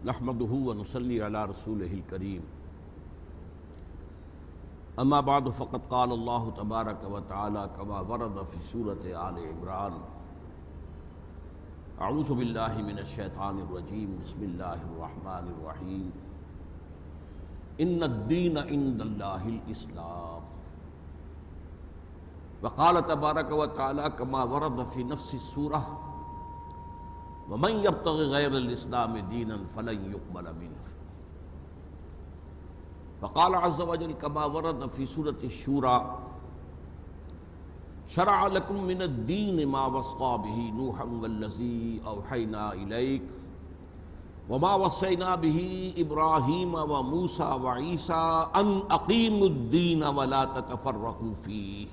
نحمده ونصلي على رسوله الكريم اما بعد فقد قال الله تبارك وتعالى كما ورد في سورة آل عمران اعوذ بالله من الشیطان الرجیم بسم اللہ الرحمن الرحیم ان الدین عند اللہ الاسلام وقال تبارك وتعالى كما ورد في نفس السورة ومن يبتغ غير الاسلام دينا فلن يقبل منه وقال عز وجل كما ورد في سورة الشورى شرع لكم من الدين ما وصى به نوحا والذي اوحينا اليك وما وصينا به ابراهيم وموسى وعيسى ان اقيموا الدين ولا تتفرقوا فيه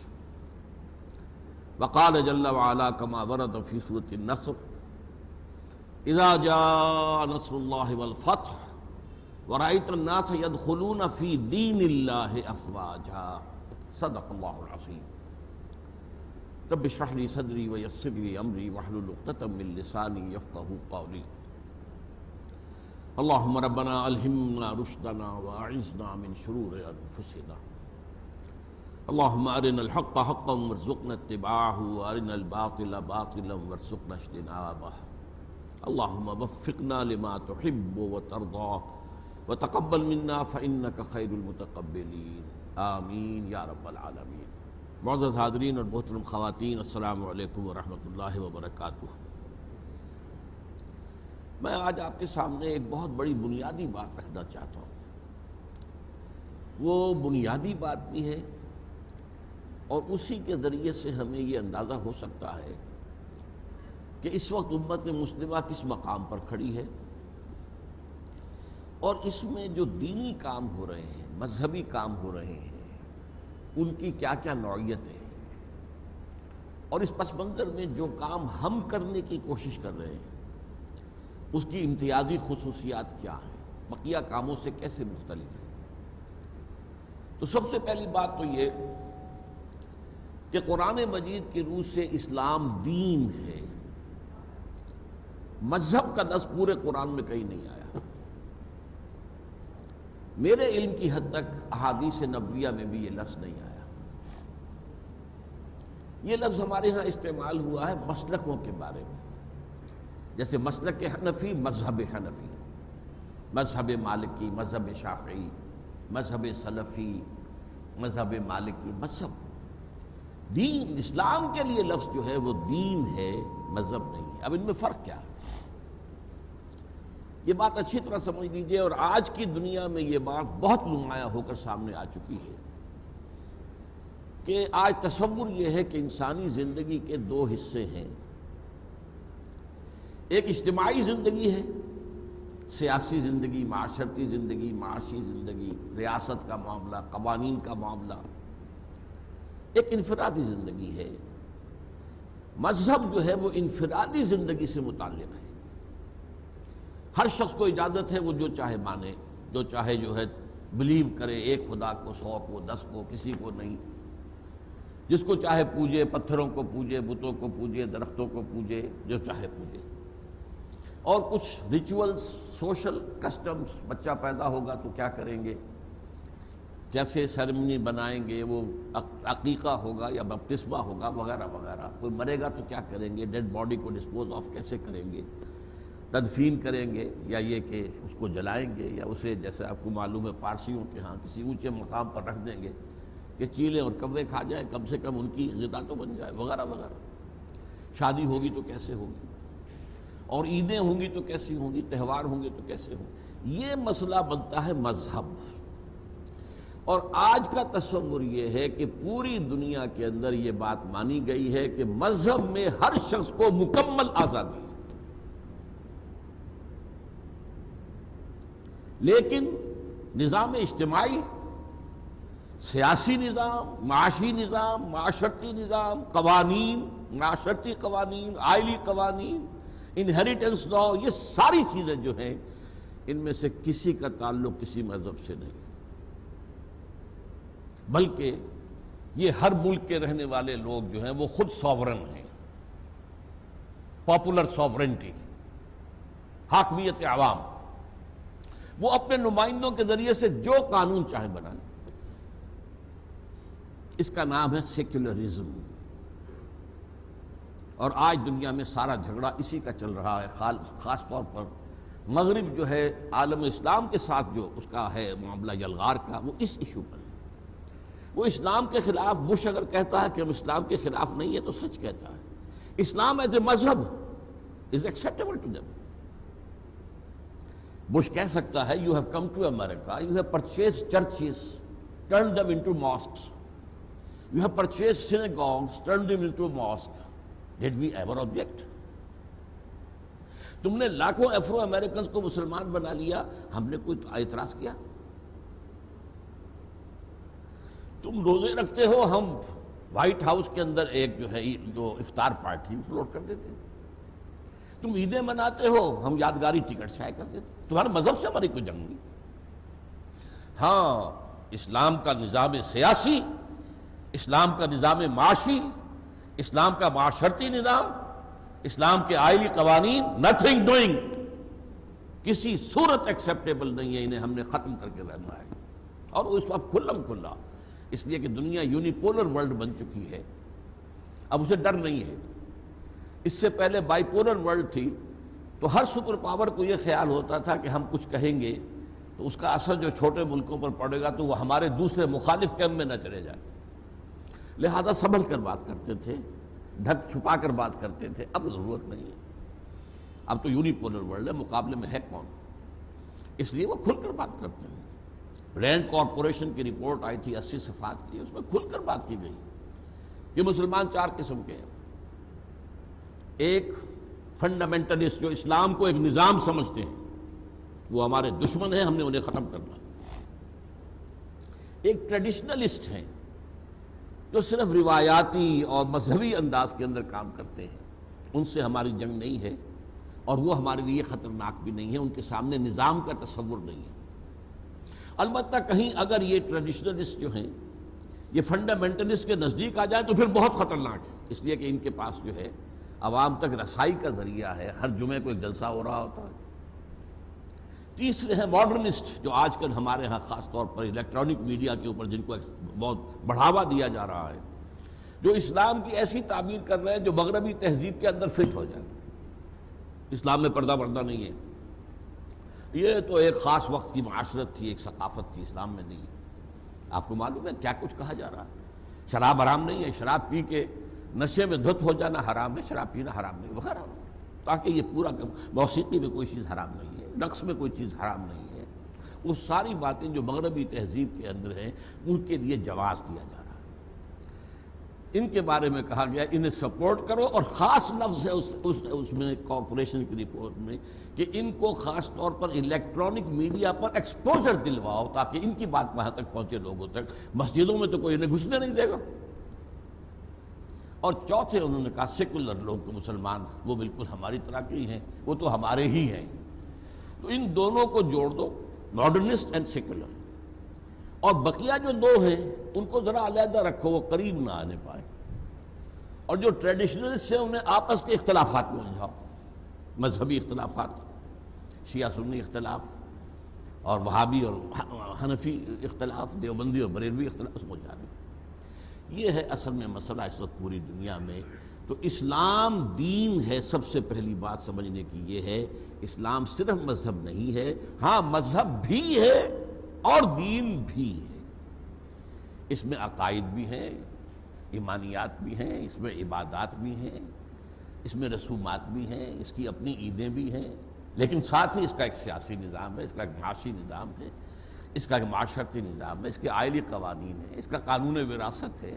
وقال جل وعلا كما ورد في سورة النصر اذا جاء نصر الله والفتح ورأيت الناس يدخلون في دين الله افواجا صدق الله العظيم رب اشرح لي صدري ويسر لي امري واحلل عقدة من لساني يفقهوا قولي اللهم ربنا الهمنا رشدنا واعذنا من شرور انفسنا اللهم ارنا الحق حقا وارزقنا اتباعه وارنا الباطل باطلا وارزقنا اجتنابه اللهم وفقنا لما تحب وترضى وتقبل منا فإنك خير المتقبلين آمین یا رب العالمین۔ معزز حاضرین اور محترم خواتین، السلام علیکم ورحمۃ اللہ وبرکاتہ۔ میں آج آپ کے سامنے ایک بہت بڑی بنیادی بات رکھنا چاہتا ہوں۔ وہ بنیادی بات بھی ہے اور اسی کے ذریعے سے ہمیں یہ اندازہ ہو سکتا ہے کہ اس وقت امت مسلمہ کس مقام پر کھڑی ہے، اور اس میں جو دینی کام ہو رہے ہیں، مذہبی کام ہو رہے ہیں، ان کی کیا کیا نوعیتیں ہیں، اور اس پس منظر میں جو کام ہم کرنے کی کوشش کر رہے ہیں اس کی امتیازی خصوصیات کیا ہیں، بقیہ کاموں سے کیسے مختلف ہیں۔ تو سب سے پہلی بات تو یہ کہ قرآن مجید کی روح سے اسلام دین ہے، مذہب کا لفظ پورے قرآن میں کہیں نہیں آیا۔ میرے علم کی حد تک احادیث نبویہ میں بھی یہ لفظ نہیں آیا۔ یہ لفظ ہمارے ہاں استعمال ہوا ہے مسلکوں کے بارے میں، جیسے مسلک حنفی، مذہب حنفی، مذہب مالکی، مذہب شافعی، مذہب سلفی، مذہب مالکی، مذہب دین اسلام کے لیے لفظ جو ہے وہ دین ہے، مذہب نہیں ہے۔ اب ان میں فرق کیا ہے، یہ بات اچھی طرح سمجھ لیجئے، اور آج کی دنیا میں یہ بات بہت نمایاں ہو کر سامنے آ چکی ہے کہ آج تصور یہ ہے کہ انسانی زندگی کے دو حصے ہیں، ایک اجتماعی زندگی ہے، سیاسی زندگی، معاشرتی زندگی، معاشی زندگی، ریاست کا معاملہ، قوانین کا معاملہ، ایک انفرادی زندگی ہے۔ مذہب جو ہے وہ انفرادی زندگی سے متعلق ہے، ہر شخص کو اجازت ہے وہ جو چاہے مانے، جو چاہے جو ہے بلیو کرے، ایک خدا کو، 100 کو، 10 کو، کسی کو نہیں، جس کو چاہے پوجے، پتھروں کو پوجے، بتوں کو پوجے، درختوں کو پوجے، جو چاہے پوجے۔ اور کچھ ریچولز، سوشل کسٹمز، بچہ پیدا ہوگا تو کیا کریں گے، کیسے سیرمنی بنائیں گے، وہ عقیقہ ہوگا یا بپتسمہ ہوگا وغیرہ وغیرہ، کوئی مرے گا تو کیا کریں گے، ڈیڈ باڈی کو ڈسپوز آف کیسے کریں گے، تدفین کریں گے یا یہ کہ اس کو جلائیں گے، یا اسے جیسے آپ کو معلوم ہے پارسیوں کے ہاں کسی اونچے مقام پر رکھ دیں گے کہ چیلیں اور کوے کھا جائیں، کم سے کم ان کی غذا تو بن جائے، وغیرہ وغیرہ۔ شادی ہوگی تو کیسے ہوگی، اور عیدیں ہوں گی تو کیسی ہوں گی، تہوار ہوں گے تو کیسے ہوں گے، یہ مسئلہ بنتا ہے مذہب۔ اور آج کا تصور یہ ہے کہ پوری دنیا کے اندر یہ بات مانی گئی ہے کہ مذہب میں ہر شخص کو مکمل آزادی ہے، لیکن نظام اجتماعی، سیاسی نظام، معاشی نظام، معاشرتی نظام، قوانین، معاشرتی قوانین، آئلی قوانین، انہیریٹنس لا، یہ ساری چیزیں جو ہیں ان میں سے کسی کا تعلق کسی مذہب سے نہیں، بلکہ یہ ہر ملک کے رہنے والے لوگ جو ہیں وہ خود ساورن ہیں، پاپولر ساورنٹی، حاکمیت عوام، وہ اپنے نمائندوں کے ذریعے سے جو قانون چاہے بنائیں. اس کا نام ہے سیکولرزم. اور آج دنیا میں سارا جھگڑا اسی کا چل رہا ہے. خاص طور پر مغرب جو ہے عالم اسلام کے ساتھ جو اس کا ہے معاملہ یلغار کا، وہ اس ایشو پر ہے. وہ اسلام کے خلاف، بش اگر کہتا ہے کہ ہم اسلام کے خلاف نہیں ہے تو سچ کہتا ہے. اسلام is a mazhab as acceptable to them. Bush کہہ سکتا ہے you have come to America, you have purchase churches turn them into mosques, you have purchase synagogues turn them into mosque. Did we ever object? تم نے لاکھوں افرو Americans کو مسلمان بنا لیا، ہم نے کوئی اعتراض کیا؟ تم روزے رکھتے ہو، ہم وائٹ ہاؤس کے اندر ایک جو ہے جو افطار پارٹی فلوٹ کر دیتے ہیں. تم عیدیں مناتے ہو، ہم یادگاری ٹکٹ شائع کر دیتے. تمہارے مذہب سے ہماری کوئی جنگ نہیں. ہاں، اسلام کا نظام سیاسی، اسلام کا نظام معاشی، اسلام کا معاشرتی نظام، اسلام کے آئلی قوانین، نتھنگ ڈوئنگ، کسی صورت ایکسیپٹیبل نہیں ہے. انہیں ہم نے ختم کر کے رہنا ہے. اور وہ اس وقت کھلم کھلا، اس لیے کہ دنیا یونیپولر ورلڈ بن چکی ہے. اب اسے ڈر نہیں ہے. اس سے پہلے بائی پولر ورلڈ تھی تو ہر سپر پاور کو یہ خیال ہوتا تھا کہ ہم کچھ کہیں گے تو اس کا اثر جو چھوٹے ملکوں پر پڑے گا تو وہ ہمارے دوسرے مخالف کیمپ میں نہ چلے جائے. لہذا سنبھل کر بات کرتے تھے، ڈھک چھپا کر بات کرتے تھے. اب ضرورت نہیں ہے. اب تو یونیپولر ورلڈ ہے، مقابلے میں ہے کون؟ اس لیے وہ کھل کر بات کرتے ہیں. رینڈ کارپوریشن کی رپورٹ آئی تھی 80 صفحات کی، اس میں کھل کر بات کی گئی کہ مسلمان 4 قسم کے ہیں. ایک فنڈامنٹلسٹ جو اسلام کو ایک نظام سمجھتے ہیں، وہ ہمارے دشمن ہیں، ہم نے انہیں ختم کرنا. ایک ٹریڈیشنلسٹ ہیں جو صرف روایاتی اور مذہبی انداز کے اندر کام کرتے ہیں، ان سے ہماری جنگ نہیں ہے اور وہ ہمارے لیے خطرناک بھی نہیں ہے. ان کے سامنے نظام کا تصور نہیں ہے. البتہ کہیں اگر یہ ٹریڈیشنلسٹ جو ہیں یہ فنڈامنٹلسٹ کے نزدیک آ جائیں تو پھر بہت خطرناک ہے، اس لیے کہ ان کے پاس جو ہے عوام تک رسائی کا ذریعہ ہے. ہر جمعے کو ایک جلسہ ہو رہا ہوتا ہے. تیسرے ہیں ماڈرنسٹ، جو آج کل ہمارے ہاں خاص طور پر الیکٹرانک میڈیا کے اوپر جن کو بہت بڑھاوا دیا جا رہا ہے، جو اسلام کی ایسی تعبیر کر رہے ہیں جو مغربی تہذیب کے اندر فٹ ہو جائے. اسلام میں پردہ نہیں ہے، یہ تو ایک خاص وقت کی معاشرت تھی، ایک ثقافت تھی، اسلام میں نہیں ہے. آپ کو معلوم ہے کیا کچھ کہا جا رہا ہے؟ شراب حرام نہیں ہے، شراب پی کے نشے میں دھت ہو جانا حرام ہے، شراب پینا حرام نہیں وغیرہ. تاکہ یہ پورا موسیقی میں کوئی چیز حرام نہیں ہے، رقص میں کوئی چیز حرام نہیں ہے. وہ ساری باتیں جو مغربی تہذیب کے اندر ہیں ان کے لیے جواز دیا جا رہا ہے. ان کے بارے میں کہا گیا انہیں سپورٹ کرو، اور خاص لفظ ہے اس میں کارپوریشن کی رپورٹ میں کہ ان کو خاص طور پر الیکٹرانک میڈیا پر ایکسپوجر دلواؤ تاکہ ان کی بات وہاں تک پہنچے لوگوں تک. مسجدوں میں تو کوئی انہیں گھسنے نہیں دے گا. اور چوتھے انہوں نے کہا سیکولر لوگ تو مسلمان وہ بالکل ہماری طرح کے ہی ہیں، وہ تو ہمارے ہی ہیں. تو ان دونوں کو جوڑ دو، ماڈرنسٹ اینڈ سیکولر. اور بقیہ جو 2 ہیں ان کو ذرا علیحدہ رکھو، وہ قریب نہ آنے پائے. اور جو ٹریڈیشنلسٹ ہیں انہیں آپس کے اختلافات میں الجھاؤ، مذہبی اختلافات، شیعہ سنی اختلاف اور وہابی اور حنفی اختلاف، دیوبندی اور بریلوی اختلاف، اس میں جا دیں. یہ ہے اصل میں مسئلہ اس وقت پوری دنیا میں. تو اسلام دین ہے. سب سے پہلی بات سمجھنے کی یہ ہے اسلام صرف مذہب نہیں ہے، ہاں مذہب بھی ہے اور دین بھی ہے. اس میں عقائد بھی ہیں، ایمانیات بھی ہیں، اس میں عبادات بھی ہیں، اس میں رسومات بھی ہیں، اس کی اپنی عیدیں بھی ہیں، لیکن ساتھ ہی اس کا ایک سیاسی نظام ہے، اس کا ایک معاشی نظام ہے، اس کا ایک معاشرتی نظام ہے، اس کے آئلی قوانین ہیں، اس کا قانون وراثت ہے،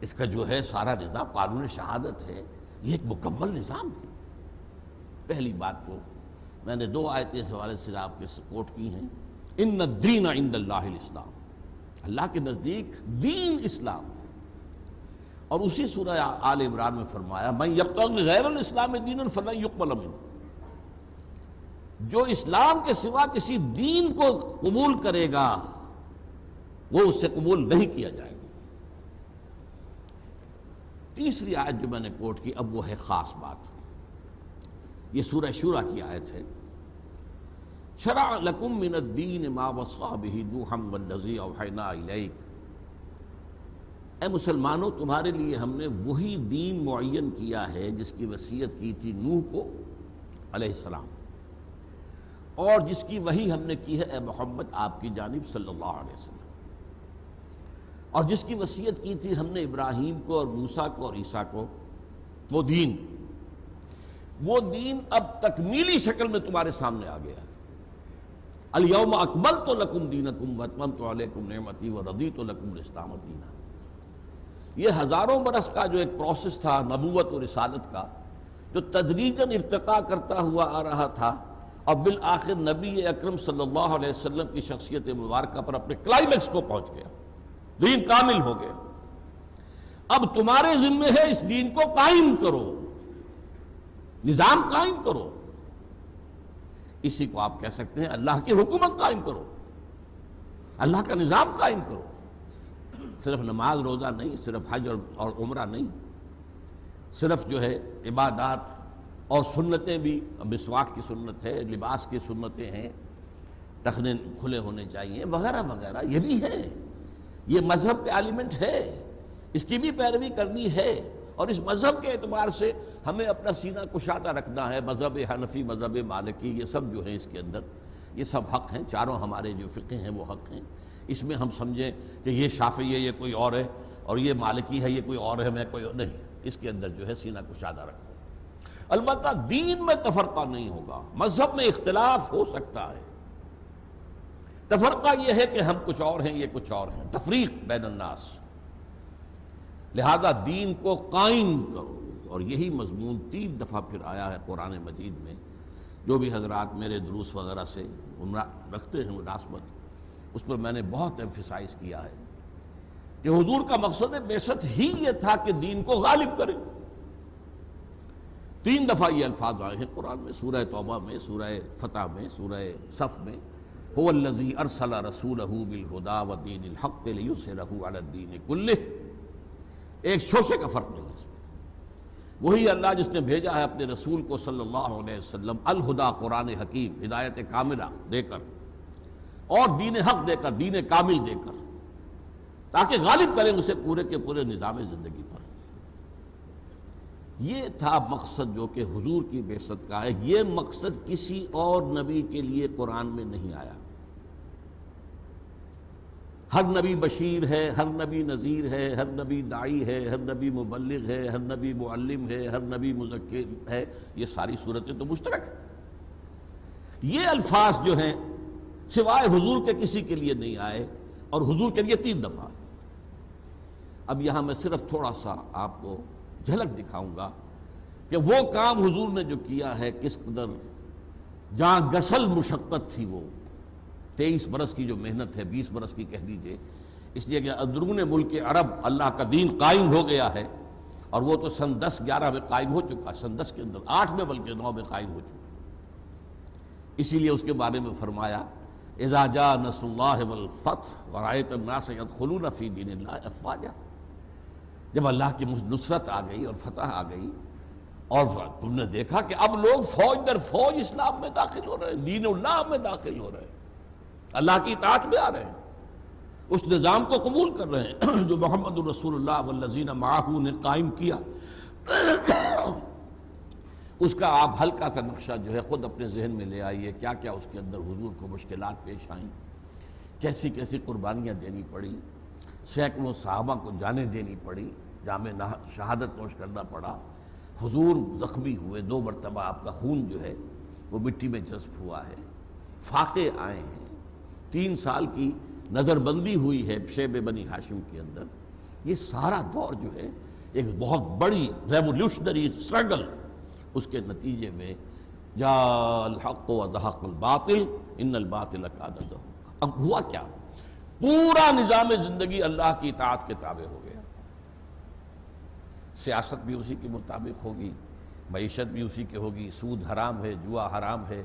اس کا جو ہے سارا نظام قانون شہادت ہے. یہ ایک مکمل نظام ہے. پہلی بات تو میں نے 2 آیتیں اس حوالے سے آپ کے کوٹ کی ہیں. ان الدین عند اللہ الاسلام، اللہ کے نزدیک دین اسلام ہے. اور اسی سورہ آل عمران میں فرمایا من یبتغی غیر الاسلام دینا فلن یقبل منہ، جو اسلام کے سوا کسی دین کو قبول کرے گا وہ اس سے قبول نہیں کیا جائے گا. تیسری آیت جو میں نے کوٹ کی اب وہ ہے خاص بات. یہ سورہ شورى کی آیت ہے. شرع لکم من الدین ما وصى به نوحا والذی اوحینا الیک، اے مسلمانوں تمہارے لیے ہم نے وہی دین معین کیا ہے جس کی وصیت کی تھی نوح کو علیہ السلام، اور جس کی وحی ہم نے کی ہے اے محمد آپ کی جانب صلی اللہ علیہ وسلم، اور جس کی وصیت کی تھی ہم نے ابراہیم کو اور موسیٰ کو اور عیسیٰ کو، وہ دین اب تکمیلی شکل میں تمہارے سامنے آ گیا۔ الیوم اکملت لکم دینکم واتممت علیکم نعمتی ورضیت لکم الاسلام دینا۔ یہ ہزاروں برس کا جو ایک پروسیس تھا نبوت اور رسالت کا، جو تدریجاً ارتقاء کرتا ہوا آ رہا تھا، اور بالآخر نبی اکرم صلی اللہ علیہ وسلم کی شخصیت مبارکہ پر اپنے کلائمیکس کو پہنچ گیا، دین کامل ہو گیا۔ اب تمہارے ذمہ ہے اس دین کو قائم کرو، نظام قائم کرو، اسی کو آپ کہہ سکتے ہیں اللہ کی حکومت قائم کرو، اللہ کا نظام قائم کرو۔ صرف نماز روزہ نہیں، صرف حج اور عمرہ نہیں، صرف جو ہے عبادات اور سنتیں بھی، مسواک کی سنت ہے، لباس کی سنتیں ہیں، ٹخنے کھلے ہونے چاہیے وغیرہ وغیرہ، یہ بھی ہے، یہ مذہب کا ایلیمنٹ ہے، اس کی بھی پیروی کرنی ہے، اور اس مذہب کے اعتبار سے ہمیں اپنا سینہ کشادہ رکھنا ہے۔ مذہب حنفی، مذہب مالکی، یہ سب جو ہیں اس کے اندر، یہ سب حق ہیں، چاروں ہمارے جو فقہ ہیں وہ حق ہیں۔ اس میں ہم سمجھیں کہ یہ شافعی ہے یہ کوئی اور ہے، اور یہ مالکی ہے یہ کوئی اور ہے میں کوئی اور نہیں، اس کے اندر جو ہے سینہ کشادہ رکھو۔ البتہ دین میں تفرقہ نہیں ہوگا، مذہب میں اختلاف ہو سکتا ہے، تفرقہ یہ ہے کہ ہم کچھ اور ہیں یہ کچھ اور ہیں، تفریق بین الناس، لہذا دین کو قائم کرو۔ اور یہی مضمون 3 دفعہ پھر آیا ہے قرآن مجید میں۔ جو بھی حضرات میرے دروس وغیرہ سے رکھتے ہیں مناسبت، اس پر میں نے بہت ایمفیسائز کیا ہے کہ حضور کا مقصد بعثت ہی یہ تھا کہ دین کو غالب کرے۔ 3 دفعہ یہ الفاظ آئے ہیں قرآن میں، سورہ توبہ میں، سورہ فتح میں، سورہ صف میں، هو الذی ارسل رسولہ بالہدی ودین الحق لیظہرہ علی الدین کلہ، ایک شوشے کا فرق نہیں ہے اس میں۔ وہی اللہ جس نے بھیجا ہے اپنے رسول کو صلی اللہ علیہ وسلم الہدا، قرآن حکیم، ہدایت کاملہ دے کر، اور دین حق دے کر، دین کامل دے کر، تاکہ غالب کریں اسے پورے کے پورے نظام زندگی پر۔ یہ تھا مقصد جو کہ حضور کی بعثت کا ہے۔ یہ مقصد کسی اور نبی کے لیے قرآن میں نہیں آیا۔ ہر نبی بشیر ہے، ہر نبی نذیر ہے، ہر نبی داعی ہے، ہر نبی مبلغ ہے، ہر نبی معلم ہے، ہر نبی مذکر ہے، یہ ساری صورتیں تو مشترک ہیں۔ یہ الفاظ جو ہیں سوائے حضور کے کسی کے لیے نہیں آئے، اور حضور کے لیے 3 دفعہ۔ اب یہاں میں صرف تھوڑا سا آپ کو جھلک دکھاؤں گا کہ وہ کام حضور نے جو کیا ہے کس قدر جہاں گسل مشقت تھی، وہ 23 برس کی جو محنت ہے، 20 برس کی کہہ دیجئے، اس لیے کہ اندرون ملک عرب اللہ کا دین قائم ہو گیا ہے، اور وہ تو سن 10-11 میں قائم ہو چکا، سن 10 کے اندر، 8 میں بلکہ 9 میں قائم ہو چکا۔ اسی لیے اس کے بارے میں فرمایا اذا جاء نصر اللہ والفتح ورأیت الناس يدخلون فی دین اللہ افواجا، جب اللہ کی نصرت آ گئی اور فتح آ گئی، اور تم نے دیکھا کہ اب لوگ فوج در فوج اسلام میں داخل ہو رہے ہیں، دین اللہ میں داخل ہو رہے ہیں، اللہ کی اطاعت میں آ رہے ہیں، اس نظام کو قبول کر رہے ہیں جو محمد رسول اللہ والذین معہ نے قائم کیا۔ اس کا آپ ہلکا سا نقشہ جو ہے خود اپنے ذہن میں لے آئیے، کیا کیا اس کے اندر حضور کو مشکلات پیش آئیں، کیسی کیسی قربانیاں دینی پڑی، سینکڑوں صحابہ کو جانیں دینی پڑی، جام شہادت نوش کرنا پڑا، حضور زخمی ہوئے، 2 مرتبہ آپ کا خون جو ہے وہ مٹی میں جذب ہوا ہے، فاقے آئے ہیں، 3 سال کی نظر بندی ہوئی ہے شیب بنی ہاشم کے اندر۔ یہ سارا دور جو ہے ایک بہت بڑی ریولیوشنری اسٹرگل، اس کے نتیجے میں جاء الحق وزہق الباطل ان الباطل کان زہوقا۔ اب ہوا کیا؟ پورا نظام زندگی اللہ کی اطاعت کے تابع ہو گیا، سیاست بھی اسی کے مطابق ہوگی، معیشت بھی اسی کے ہوگی، سود حرام ہے، جوا حرام ہے،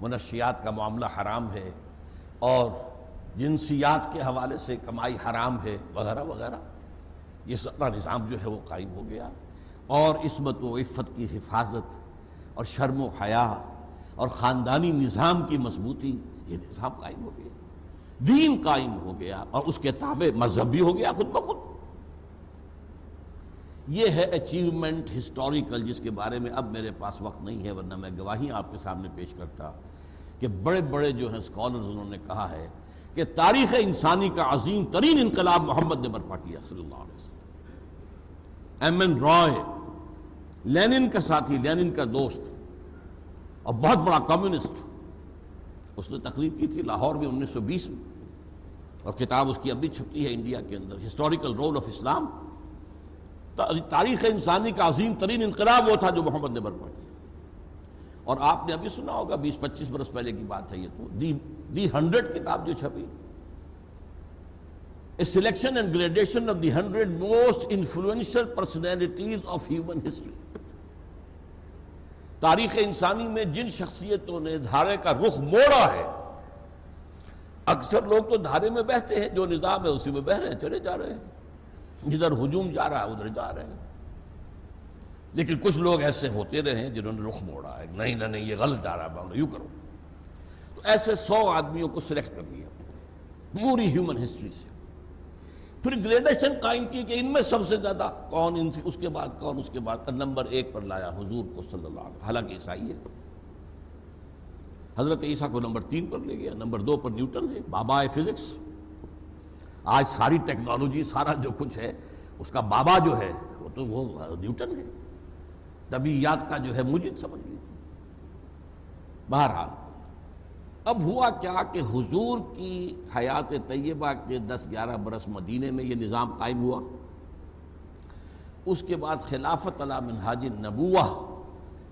منشیات کا معاملہ حرام ہے، اور جنسیات کے حوالے سے کمائی حرام ہے، وغیرہ وغیرہ۔ یہ سارا نظام جو ہے وہ قائم ہو گیا، اور عصمت و عفت کی حفاظت، اور شرم و حیا، اور خاندانی نظام کی مضبوطی، یہ نظام قائم ہو گیا، دین قائم ہو گیا، اور اس کے تابع مذہب بھی ہو گیا خود بخود۔ یہ ہے اچیومنٹ ہسٹوریکل، جس کے بارے میں اب میرے پاس وقت نہیں ہے، ورنہ میں گواہی آپ کے سامنے پیش کرتا کہ بڑے بڑے جو ہیں اسکالرز انہوں نے کہا ہے کہ تاریخ انسانی کا عظیم ترین انقلاب محمد نے برپا کیا صلی اللہ علیہ وسلم۔ ایم این رائے، لینن کا ساتھی، لینن کا دوست اور بہت بڑا کمیونسٹ، اس نے تقریر کی تھی لاہور میں 1920 میں، اور کتاب اس کی اب بھی چھپتی ہے انڈیا کے اندر، ہسٹوریکل رول آف اسلام۔ تاریخ انسانی کا عظیم ترین انقلاب وہ تھا جو محمد نے برپا کیا۔ اور آپ نے ابھی سنا ہوگا 20-25 برس پہلے کی بات ہے یہ تو، دی 100 کتاب جو چھپی، A selection and gradation of the 100 most influential personalities of human history۔ تاریخ انسانی میں جن شخصیتوں نے دھارے کا رخ موڑا ہے، اکثر لوگ تو دھارے میں بہتے ہیں، جو نظام ہے اسی میں بہہ رہے ہیں، چلے جا رہے ہیں، جدھر ہجوم جا رہا ہے ادھر جا رہے ہیں، لیکن کچھ لوگ ایسے ہوتے رہے ہیں جنہوں نے رخ موڑا ہے، نہیں نہیں یہ غلط جا رہا ہے، یوں کرو۔ تو ایسے 100 آدمیوں کو سلیکٹ کر لیا پوری ہیومن ہسٹری سے، پھر گریڈیشن قائم کی کہ ان میں سب سے زیادہ کون، ان سے اس کے بعد کون، اس کے بعد نمبر 1 پر لایا حضور کو صلی اللہ علیہ وسلم، حالانکہ عیسائی ہے۔ حضرت عیسیٰ کو نمبر 3 پر لے گیا، نمبر 2 پر نیوٹن ہے، بابا فزکس۔ آج ساری ٹیکنالوجی، سارا جو کچھ ہے، اس کا بابا جو ہے وہ نیوٹن ہے، طبیعیات کا جو ہے مجد سمجھ لیجیے۔ بہرحال اب ہوا کیا کہ حضور کی حیات طیبہ کے 10-11 برس مدینے میں یہ نظام قائم ہوا، اس کے بعد خلافت علی منہاج النبوہ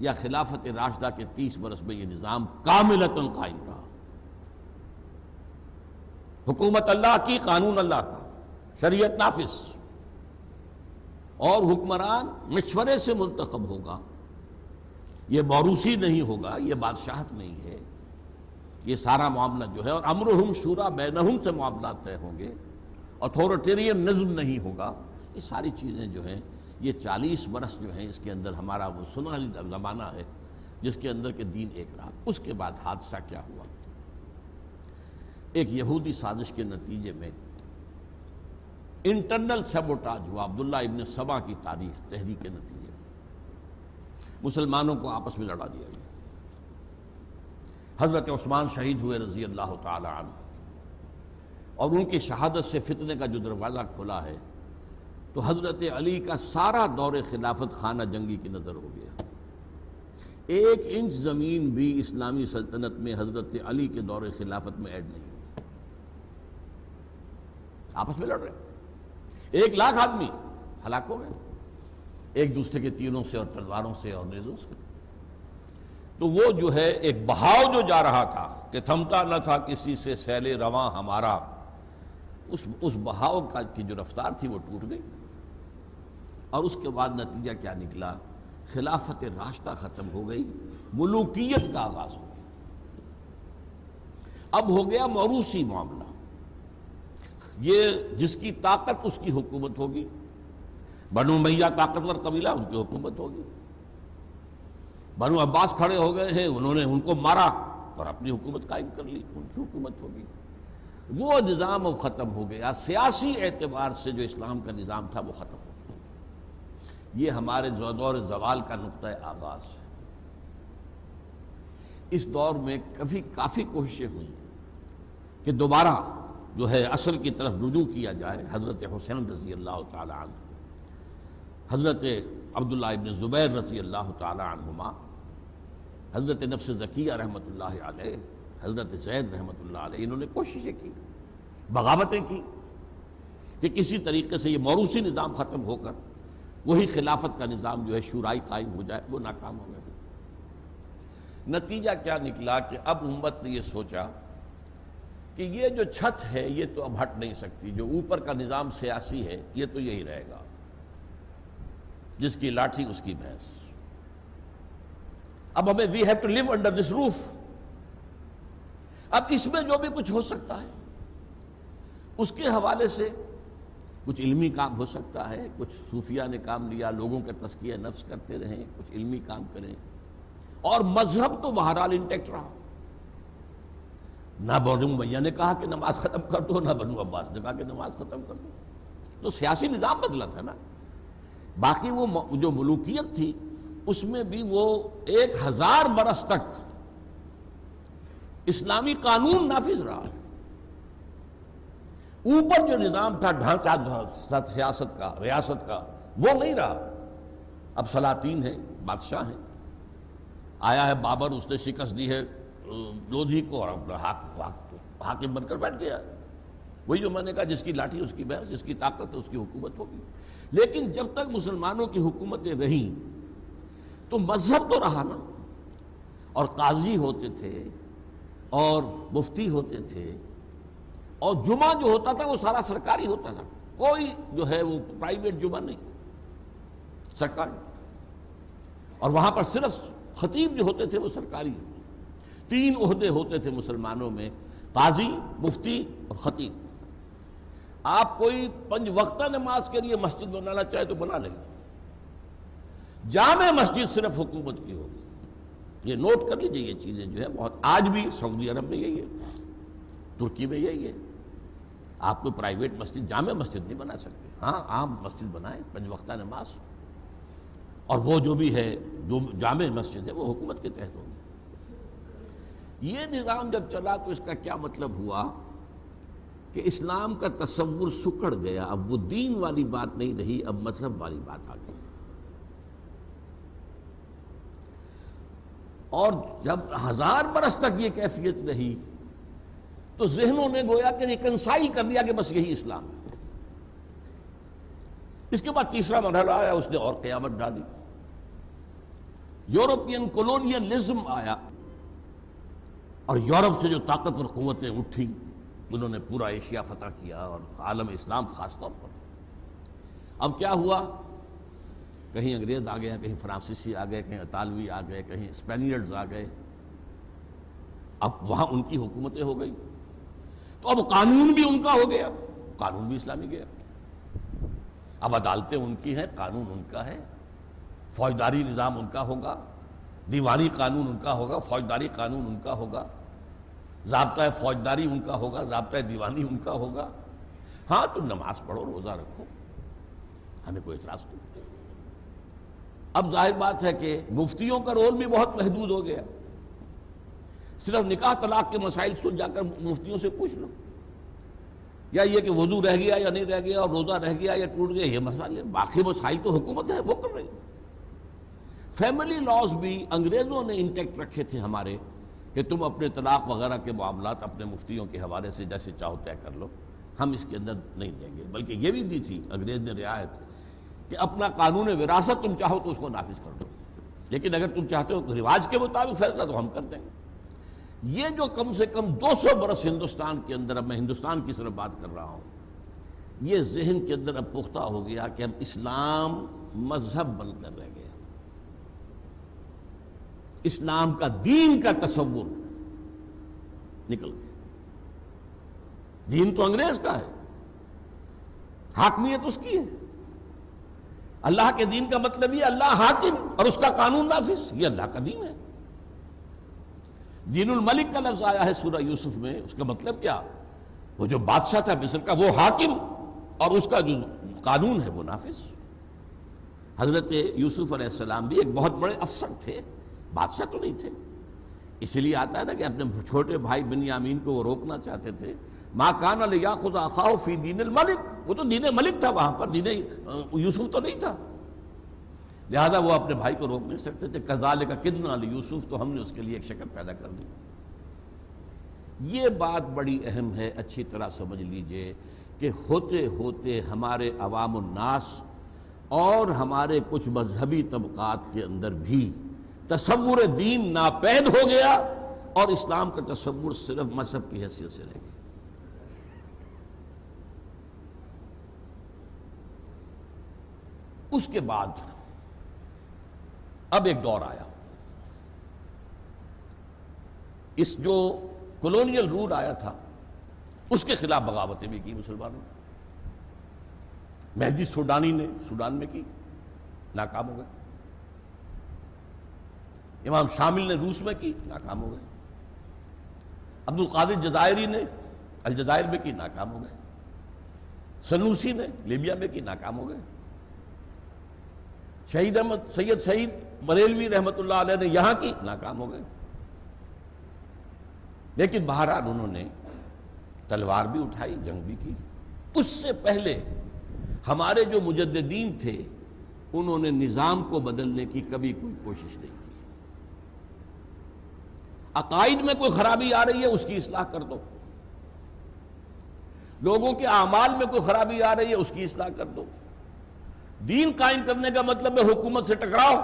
یا خلافت راشدہ کے 30 برس میں یہ نظام کاملتاً قائم رہا۔ حکومت اللہ کی، قانون اللہ کا، شریعت نافذ، اور حکمران مشورے سے منتخب ہوگا، یہ موروثی نہیں ہوگا، یہ بادشاہت نہیں ہے، یہ سارا معاملہ جو ہے، اور امرہم شورا بینہم سے معاملات طے ہوں گے، اتھارٹیرین نظم نہیں ہوگا۔ یہ ساری چیزیں جو ہیں، یہ 40 برس جو ہیں، اس کے اندر ہمارا وہ سنہری زمانہ ہے جس کے اندر کہ دین ایک رہا۔ اس کے بعد حادثہ کیا ہوا؟ ایک یہودی سازش کے نتیجے میں انٹرنل سیبوٹاج ہوا، عبداللہ ابن سبا کی تحریک کے نتیجے میں مسلمانوں کو آپس میں لڑا دیا گیا۔ حضرت عثمان شہید ہوئے رضی اللہ تعالی عنہ، اور ان کی شہادت سے فتنے کا جو دروازہ کھلا ہے، تو حضرت علی کا سارا دور خلافت خانہ جنگی کی نظر ہو گیا۔ 1 انچ زمین بھی اسلامی سلطنت میں حضرت علی کے دور خلافت میں ایڈ نہیں ہوئی۔ آپس میں لڑ رہے ہیں، 1 لاکھ آدمی ہلاک ہو گئے ایک دوسرے کے تیروں سے اور تلواروں سے اور نیزوں سے۔ تو وہ جو ہے ایک بہاؤ جو جا رہا تھا کہ تھمتا نہ تھا کسی سے سیل رواں ہمارا، اس بہاؤ کی جو رفتار تھی وہ ٹوٹ گئی، اور اس کے بعد نتیجہ کیا نکلا؟ خلافت راشدہ ختم ہو گئی، ملوکیت کا آغاز ہو گیا۔ اب ہو گیا موروثی معاملہ، یہ جس کی طاقت اس کی حکومت ہوگی، بنو امیہ طاقتور قبیلہ، ان کی حکومت ہوگی، بنو عباس کھڑے ہو گئے ہیں، انہوں نے ان کو مارا اور اپنی حکومت قائم کر لی، ان کی حکومت ہوگی۔ وہ نظام اب ختم ہو گیا، سیاسی اعتبار سے جو اسلام کا نظام تھا وہ ختم ہو گیا۔ یہ ہمارے دور زوال کا نقطہ آغاز ہے۔ اس دور میں کافی کوششیں ہوئیں کہ دوبارہ جو ہے اصل کی طرف رجوع کیا جائے۔ حضرت حسین رضی اللہ تعالی عنہ، حضرت عبداللہ ابن زبیر رضی اللہ تعالی عنہما، حضرت نفس زکیہ رحمۃ اللہ علیہ، حضرت زید رحمۃ اللہ علیہ، انہوں نے کوششیں کی، بغاوتیں کی کہ کسی طریقے سے یہ موروثی نظام ختم ہو کر وہی خلافت کا نظام جو ہے شورائی قائم ہو جائے۔ وہ ناکام ہو گئے۔ نتیجہ کیا نکلا کہ اب امت نے یہ سوچا کہ یہ جو چھت ہے یہ تو اب ہٹ نہیں سکتی، جو اوپر کا نظام سیاسی ہے یہ تو یہی رہے گا، جس کی لاٹھی اس کی بھینس۔ اب ہمیں we have to live under this roof. اب اس میں جو بھی کچھ ہو سکتا ہے اس کے حوالے سے کچھ علمی کام ہو سکتا ہے، کچھ صوفیہ نے کام لیا، لوگوں کا تزکیہ نفس کرتے رہیں، کچھ علمی کام کریں، اور مذہب تو بہرحال انٹیکٹ رہا. نہ بنو امیہ نے کہا کہ نماز ختم کر دو، نہ بنو عباس نے کہا کہ نماز ختم کر دو. تو سیاسی نظام بدلا تھا نا. باقی وہ جو ملوکیت تھی اس میں بھی وہ 1000 برس تک اسلامی قانون نافذ رہا. اوپر جو نظام تھا، ڈھانچہ سیاست کا، ریاست کا، وہ نہیں رہا. اب سلاطین ہیں، بادشاہ ہیں. آیا ہے بابر، اس نے شکست دی ہے لودھی کو اور اپنا حاکم بن کر بیٹھ گیا. وہی جو میں نے کہا، جس کی لاٹھی اس کی بھینس، جس کی طاقت اس کی حکومت ہوگی. لیکن جب تک مسلمانوں کی حکومتیں رہیں تو مذہب تو رہا نا. اور قاضی ہوتے تھے اور مفتی ہوتے تھے، اور جمعہ جو ہوتا تھا وہ سارا سرکاری ہوتا تھا. کوئی جو ہے وہ پرائیویٹ جمعہ نہیں، سرکاری. اور وہاں پر صرف خطیب جو ہوتے تھے وہ سرکاری. 3 عہدے ہوتے تھے مسلمانوں میں، قاضی، مفتی اور خطیب. آپ کوئی 5 وقتہ نماز کے لیے مسجد بنانا چاہے تو بنا لیں. جامع مسجد صرف حکومت کی ہوگی. یہ نوٹ کر لیجیے، یہ چیزیں جو ہے بہت. آج بھی سعودی عرب میں یہی ہے، ترکی میں یہی ہے. آپ کوئی پرائیویٹ مسجد، جامع مسجد نہیں بنا سکتے. ہاں، عام مسجد بنائیں، 5 وقتہ نماز. اور وہ جو بھی ہے، جو جامع مسجد ہے، وہ حکومت کے تحت ہوگی. یہ نظام جب چلا تو اس کا کیا مطلب ہوا کہ اسلام کا تصور سکڑ گیا. اب وہ دین والی بات نہیں رہی، اب مذہب والی بات آ گئی. اور جب 1000 برس تک یہ کیفیت رہی تو ذہنوں نے گویا کہ ریکنسائل کر دیا کہ بس یہی اسلام ہے. اس کے بعد تیسرا مرحلہ آیا، اس نے اور قیامت ڈالی. یورپین کولونیلزم آیا، اور یورپ سے جو طاقتور قوتیں اٹھی انہوں نے پورا ایشیا فتح کیا، اور عالم اسلام خاص طور پر. اب کیا ہوا؟ کہیں انگریز آ گیا، کہیں فرانسیسی آ گئے، کہیں اطالوی آ گئے، کہیں اسپینیئرز آ گئے. اب وہاں ان کی حکومتیں ہو گئی تو اب قانون بھی ان کا ہو گیا، قانون بھی اسلامی گیا. اب عدالتیں ان کی ہیں، قانون ان کا ہے. فوجداری نظام ان کا ہوگا، دیوانی قانون ان کا ہوگا، فوجداری قانون ان کا ہوگا، ضابطۂ فوجداری ان کا ہوگا، ضابطۂ دیوانی ان کا ہوگا. ہاں، تم نماز پڑھو، روزہ رکھو، ہمیں کوئی اعتراض نہیں. اب ظاہر بات ہے کہ مفتیوں کا رول بھی بہت محدود ہو گیا. صرف نکاح طلاق کے مسائل سن جا کر مفتیوں سے پوچھ لو، یا یہ کہ وضو رہ گیا یا نہیں رہ گیا، اور روزہ رہ گیا یا ٹوٹ گیا، یہ مسائل. باقی مسائل تو حکومت ہے، وہ کر رہی. فیملی لاز بھی انگریزوں نے انٹیکٹ رکھے تھے ہمارے، کہ تم اپنے طلاق وغیرہ کے معاملات اپنے مفتیوں کے حوالے سے جیسے چاہو طے کر لو، ہم اس کے اندر نہیں دیں گے. بلکہ یہ بھی دی تھی انگریز نے رعایت کہ اپنا قانون وراثت تم چاہو تو اس کو نافذ کر دو، لیکن اگر تم چاہتے ہو رواج کے مطابق فیصلہ تو ہم کر دیں گے. یہ جو کم سے کم 200 برس ہندوستان کے اندر، اب میں ہندوستان کی صرف بات کر رہا ہوں، یہ ذہن کے اندر اب پختہ ہو گیا کہ اب اسلام مذہب بن کر رہ گیا. اسلام کا دین کا تصور نکل گیا. دین تو انگریز کا ہے، حاکمیت اس کی ہے. اللہ کے دین کا مطلب یہ اللہ حاکم اور اس کا قانون نافذ، یہ اللہ کا دین ہے. دین الملک کا لفظ آیا ہے سورہ یوسف میں، اس کا مطلب کیا؟ وہ جو بادشاہ تھا مصر کا وہ حاکم، اور اس کا جو قانون ہے وہ نافذ. حضرت یوسف علیہ السلام بھی ایک بہت بڑے افسر تھے، بادشاہ تو نہیں تھے. اسی لیے آتا ہے نا کہ اپنے چھوٹے بھائی بنیامین کو وہ روکنا چاہتے تھے. ما کان لیاخذ اخاہ فی دین الملک، وہ تو دین ملک تھا وہاں پر، دین یوسف تو نہیں تھا، لہذا وہ اپنے بھائی کو روک نہیں سکتے تھے. کذالک کدنا لیوسف، تو ہم نے اس کے لیے ایک شکل پیدا کر دی. یہ بات بڑی اہم ہے، اچھی طرح سمجھ لیجئے کہ ہوتے ہوتے ہمارے عوام الناس اور ہمارے کچھ مذہبی طبقات کے اندر بھی تصور دین ناپید ہو گیا، اور اسلام کا تصور صرف مذہب کی حیثیت سے رہ گیا. اس کے بعد اب ایک دور آیا، اس جو کولونیل رول آیا تھا اس کے خلاف بغاوتیں بھی کی مسلمانوں نے. مہدی سوڈانی نے سوڈان میں کی، ناکام ہو گئے. امام شامل نے روس میں کی، ناکام ہو گئے۔ عبد القادر جزائری نے الجزائر میں کی، ناکام ہو گئے۔ سنوسی نے لیبیا میں کی، ناکام ہو گئے۔ شہید احمد سید شہید بریلوی رحمۃ اللہ علیہ نے یہاں کی، ناکام ہو گئے۔ لیکن بہرحال انہوں نے تلوار بھی اٹھائی، جنگ بھی کی۔ اس سے پہلے ہمارے جو مجددین تھے انہوں نے نظام کو بدلنے کی کبھی کوئی کوشش نہیں کی۔ عقائد میں کوئی خرابی آ رہی ہے اس کی اصلاح کر دو، لوگوں کے اعمال میں کوئی خرابی آ رہی ہے اس کی اصلاح کر دو۔ دین قائم کرنے کا مطلب ہے حکومت سے ٹکراؤ،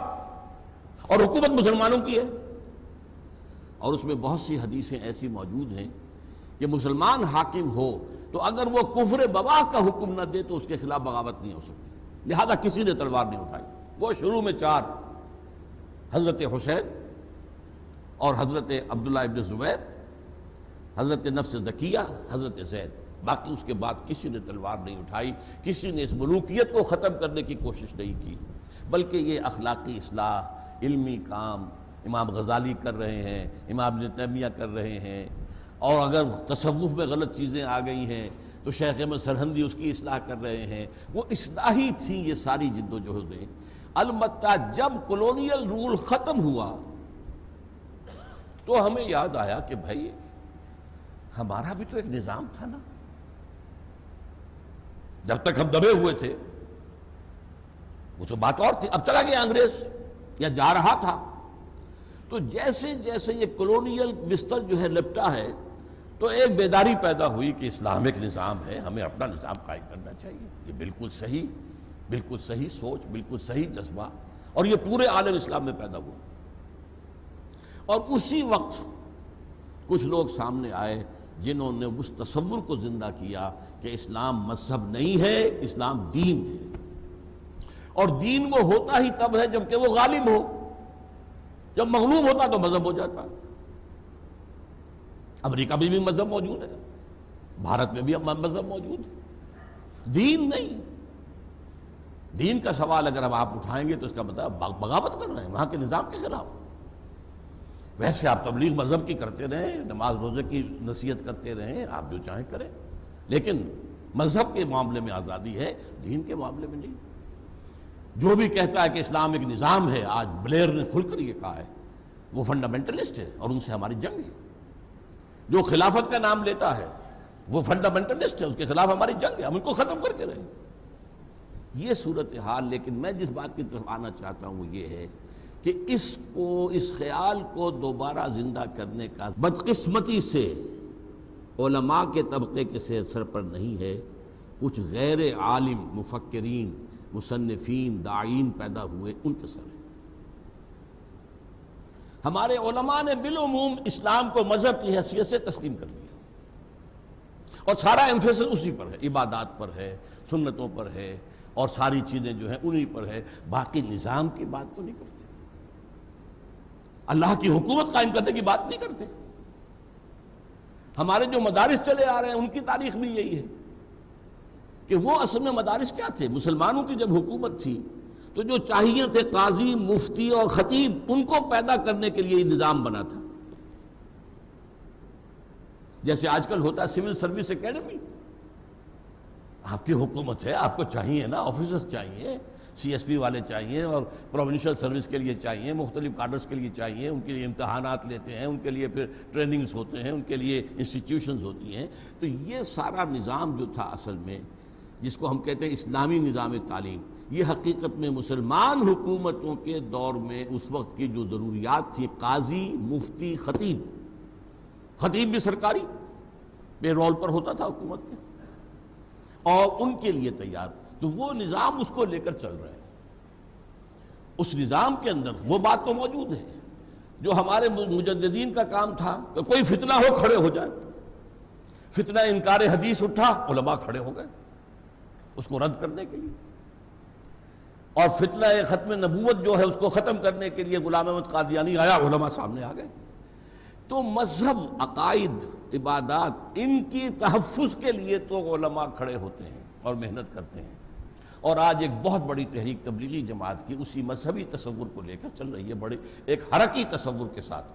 اور حکومت مسلمانوں کی ہے، اور اس میں بہت سی حدیثیں ایسی موجود ہیں کہ مسلمان حاکم ہو تو اگر وہ کفر بواح کا حکم نہ دے تو اس کے خلاف بغاوت نہیں ہو سکتی، لہذا کسی نے تلوار نہیں اٹھائی۔ وہ شروع میں 4 حضرت حسین اور حضرت عبداللہ ابن زبیر، حضرت نفس زکیہ، حضرت زید، باقی اس کے بعد کسی نے تلوار نہیں اٹھائی، کسی نے اس ملوکیت کو ختم کرنے کی کوشش نہیں کی، بلکہ یہ اخلاقی اصلاح، علمی کام امام غزالی کر رہے ہیں، امام ابن تیمیہ کر رہے ہیں، اور اگر تصوف میں غلط چیزیں آ گئی ہیں تو شیخ احمد سرہندی اس کی اصلاح کر رہے ہیں۔ وہ اصلاحی تھیں یہ ساری جد و جہدیں۔ البتہ جب کولونیل رول ختم ہوا تو ہمیں یاد آیا کہ بھائی ہمارا بھی تو ایک نظام تھا نا، جب تک ہم دبے ہوئے تھے وہ تو بات اور تھی، اب چلا گیا انگریز یا جا رہا تھا۔ تو جیسے جیسے یہ کولونیل بستر جو ہے لپٹا ہے تو ایک بیداری پیدا ہوئی کہ اسلام ایک نظام ہے، ہمیں اپنا نظام قائم کرنا چاہیے۔ یہ بالکل صحیح سوچ، بالکل صحیح جذبہ، اور یہ پورے عالم اسلام میں پیدا ہوا۔ اور اسی وقت کچھ لوگ سامنے آئے جنہوں نے اس تصور کو زندہ کیا کہ اسلام مذہب نہیں ہے، اسلام دین ہے، اور دین وہ ہوتا ہی تب ہے جب کہ وہ غالب ہو، جب مغلوب ہوتا تو مذہب ہو جاتا۔ امریکہ میں بھی مذہب موجود ہے، بھارت میں بھی مذہب موجود ہے، دین نہیں۔ دین کا سوال اگر اب آپ اٹھائیں گے تو اس کا مطلب بغاوت کر رہے ہیں وہاں کے نظام کے خلاف۔ ویسے آپ تبلیغ مذہب کی کرتے رہیں، نماز روزے کی نصیحت کرتے رہیں، آپ جو چاہیں کریں، لیکن مذہب کے معاملے میں آزادی ہے، دین کے معاملے میں نہیں۔ جو بھی کہتا ہے کہ اسلام ایک نظام ہے، آج بلیر نے کھل کر یہ کہا ہے، وہ فنڈامنٹلسٹ ہے اور ان سے ہماری جنگ ہے۔ جو خلافت کا نام لیتا ہے وہ فنڈامنٹلسٹ ہے، اس کے خلاف ہماری جنگ ہے، ہم ان کو ختم کر کے رہیں۔ یہ صورتحال، لیکن میں جس بات کی طرف آنا چاہتا ہوں وہ یہ ہے کہ اس خیال کو دوبارہ زندہ کرنے کا بدقسمتی سے علماء کے طبقے کے سر پر نہیں ہے، کچھ غیر عالم مفکرین، مصنفین، داعین پیدا ہوئے، ان کے سر ہے۔ ہمارے علماء نے بالعموم اسلام کو مذہب کی حیثیت سے تسلیم کر لیا، اور سارا ایمفیسس اسی پر ہے، عبادات پر ہے، سنتوں پر ہے، اور ساری چیزیں جو ہیں انہی پر ہے، باقی نظام کی بات تو نہیں کرتے، اللہ کی حکومت قائم کرنے کی بات نہیں کرتے۔ ہمارے جو مدارس چلے آ رہے ہیں ان کی تاریخ بھی یہی ہے کہ وہ اصل میں مدارس کیا تھے؟ مسلمانوں کی جب حکومت تھی تو جو چاہیے تھے قاضی، مفتی اور خطیب، ان کو پیدا کرنے کے لیے یہ نظام بنا تھا۔ جیسے آج کل ہوتا ہے سول سروس اکیڈمی، آپ کی حکومت ہے، آپ کو چاہیے نا، آفیسرز چاہیے، سی ایس پی والے چاہیے، اور پروونشل سروس کے لیے چاہیے، مختلف کارڈرز کے لیے چاہیے، ان کے لیے امتحانات لیتے ہیں، ان کے لیے پھر ٹریننگز ہوتے ہیں، ان کے لیے انسٹیٹیوشنز ہوتی ہیں۔ تو یہ سارا نظام جو تھا اصل میں، جس کو ہم کہتے ہیں اسلامی نظام تعلیم، یہ حقیقت میں مسلمان حکومتوں کے دور میں اس وقت کی جو ضروریات تھی، قاضی، مفتی، خطیب، خطیب بھی سرکاری پے رول پر ہوتا تھا حکومت میں، اور ان کے لیے تیار، تو وہ نظام اس کو لے کر چل رہا ہے۔ اس نظام کے اندر وہ بات تو موجود ہے جو ہمارے مجددین کا کام تھا کہ کوئی فتنہ ہو کھڑے ہو جائے، فتنہ انکار حدیث اٹھا، علماء کھڑے ہو گئے اس کو رد کرنے کے لیے، اور فتنہ ختم نبوت جو ہے اس کو ختم کرنے کے لیے غلام احمد قادیانی آیا، علماء سامنے آ گئے۔ تو مذہب، عقائد، عبادات، ان کی تحفظ کے لیے تو علماء کھڑے ہوتے ہیں اور محنت کرتے ہیں، اور آج ایک بہت بڑی تحریک تبلیغی جماعت کی اسی مذہبی تصور کو لے کر چل رہی ہے، بڑے ایک حرکی تصور کے ساتھ.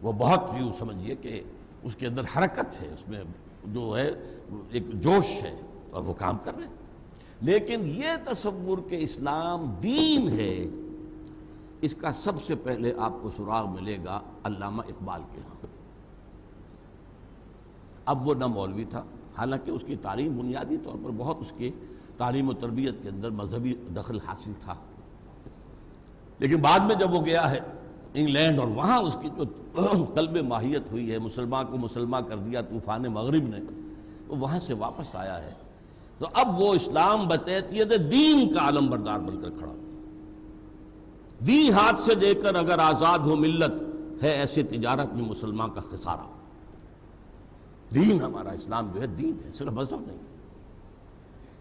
وہ بہت یوں سمجھیے کہ اس کے اندر حرکت ہے، اس میں جو ہے ایک جوش ہے، اور وہ کام کر رہے ہیں. لیکن یہ تصور کہ اسلام دین ہے، اس کا سب سے پہلے آپ کو سراغ ملے گا علامہ اقبال کے ہاں. اب وہ نہ مولوی تھا، حالانکہ اس کی تعلیم بنیادی طور پر بہت اس کے تعلیم و تربیت کے اندر مذہبی دخل حاصل تھا، لیکن بعد میں جب وہ گیا ہے انگلینڈ اور وہاں اس کی جو قلب ماہیت ہوئی ہے، مسلمان کو مسلمان کر دیا طوفان مغرب نے، وہ وہاں سے واپس آیا ہے. تو اب وہ اسلام بتیت دین کا علم بردار بن کر کھڑا. دی ہاتھ سے دے کر اگر آزاد ہو ملت، ہے ایسے تجارت میں مسلمان کا خسارہ. دین ہمارا اسلام جو ہے دین ہے، صرف مذہب نہیں.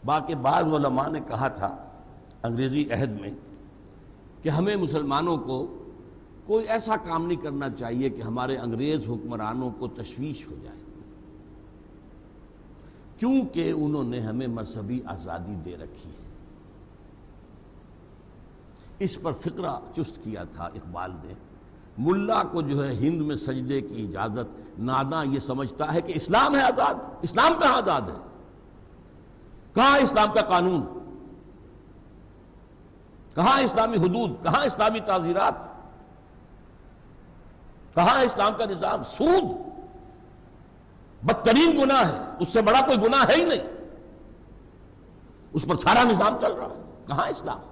باقی بعض علماء نے کہا تھا انگریزی عہد میں کہ ہمیں مسلمانوں کو کوئی ایسا کام نہیں کرنا چاہیے کہ ہمارے انگریز حکمرانوں کو تشویش ہو جائے، کیونکہ انہوں نے ہمیں مذہبی آزادی دے رکھی ہے. اس پر فقرہ چست کیا تھا اقبال نے. ملا کو جو ہے ہند میں سجدے کی اجازت، ناداں یہ سمجھتا ہے کہ اسلام ہے آزاد. اسلام کہاں آزاد ہے؟ کہاں اسلام کا قانون؟ کہاں اسلامی حدود؟ کہاں اسلامی تعزیرات؟ کہاں اسلام کا نظام؟ سود بدترین گناہ ہے، اس سے بڑا کوئی گناہ ہے ہی نہیں، اس پر سارا نظام چل رہا ہے. کہاں اسلام؟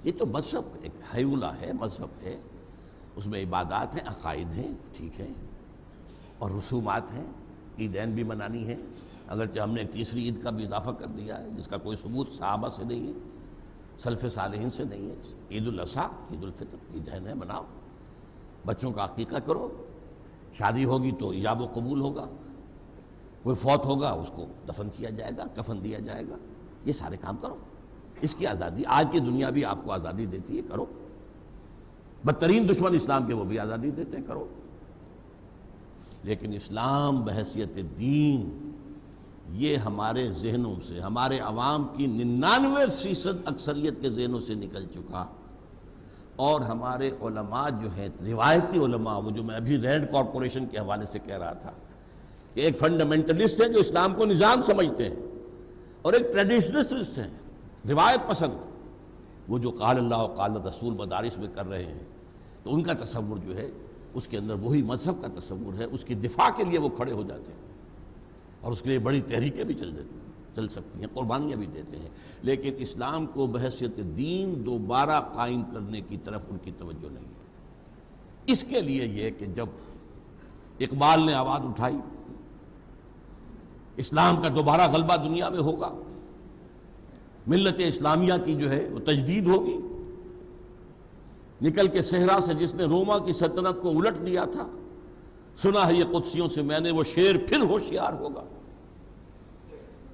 یہ تو مذہب ایک حیولہ ہے، مذہب ہے، اس میں عبادات ہیں، عقائد ہیں، ٹھیک ہے، اور رسومات ہیں، عیدین بھی منانی ہیں، اگرچہ ہم نے ایک تیسری عید کا بھی اضافہ کر دیا ہے جس کا کوئی ثبوت صحابہ سے نہیں ہے، سلف صالحین سے نہیں ہے. عید الاضحیٰ، عید الفطر، عیدین ہے، مناؤ، بچوں کا عقیقہ کرو، شادی ہوگی تو ایجاب و قبول ہوگا، کوئی فوت ہوگا اس کو دفن کیا جائے گا، کفن دیا جائے گا. یہ سارے کام کرو. اس کی آزادی آج کی دنیا بھی آپ کو آزادی دیتی ہے، کرو. بدترین دشمن اسلام کے وہ بھی آزادی دیتے ہیں، کرو. لیکن اسلام بحیثیت دین یہ ہمارے ذہنوں سے، ہمارے عوام کی 99% اکثریت کے ذہنوں سے نکل چکا. اور ہمارے علماء جو ہیں، روایتی علماء، وہ جو میں ابھی رینڈ کارپوریشن کے حوالے سے کہہ رہا تھا کہ ایک فنڈامنٹلسٹ ہے جو اسلام کو نظام سمجھتے ہیں، اور ایک ٹریڈیشنلسٹ ہیں، روایت پسند، وہ جو قال اللہ و قال رسول مدارس میں کر رہے ہیں. تو ان کا تصور جو ہے اس کے اندر وہی مذہب کا تصور ہے، اس کی دفاع کے لیے وہ کھڑے ہو جاتے ہیں، اور اس کے لیے بڑی تحریکیں بھی چل سکتی ہیں، قربانیاں بھی دیتے ہیں. لیکن اسلام کو بحیثیت دین دوبارہ قائم کرنے کی طرف ان کی توجہ نہیں ہے. اس کے لیے یہ کہ جب اقبال نے آواز اٹھائی اسلام کا دوبارہ غلبہ دنیا میں ہوگا، ملت اسلامیہ کی جو ہے وہ تجدید ہوگی، نکل کے صحرا سے جس نے روما کی سلطنت کو الٹ دیا تھا، سنا ہے یہ قدسیوں سے میں نے، وہ شیر پھر ہوشیار ہوگا،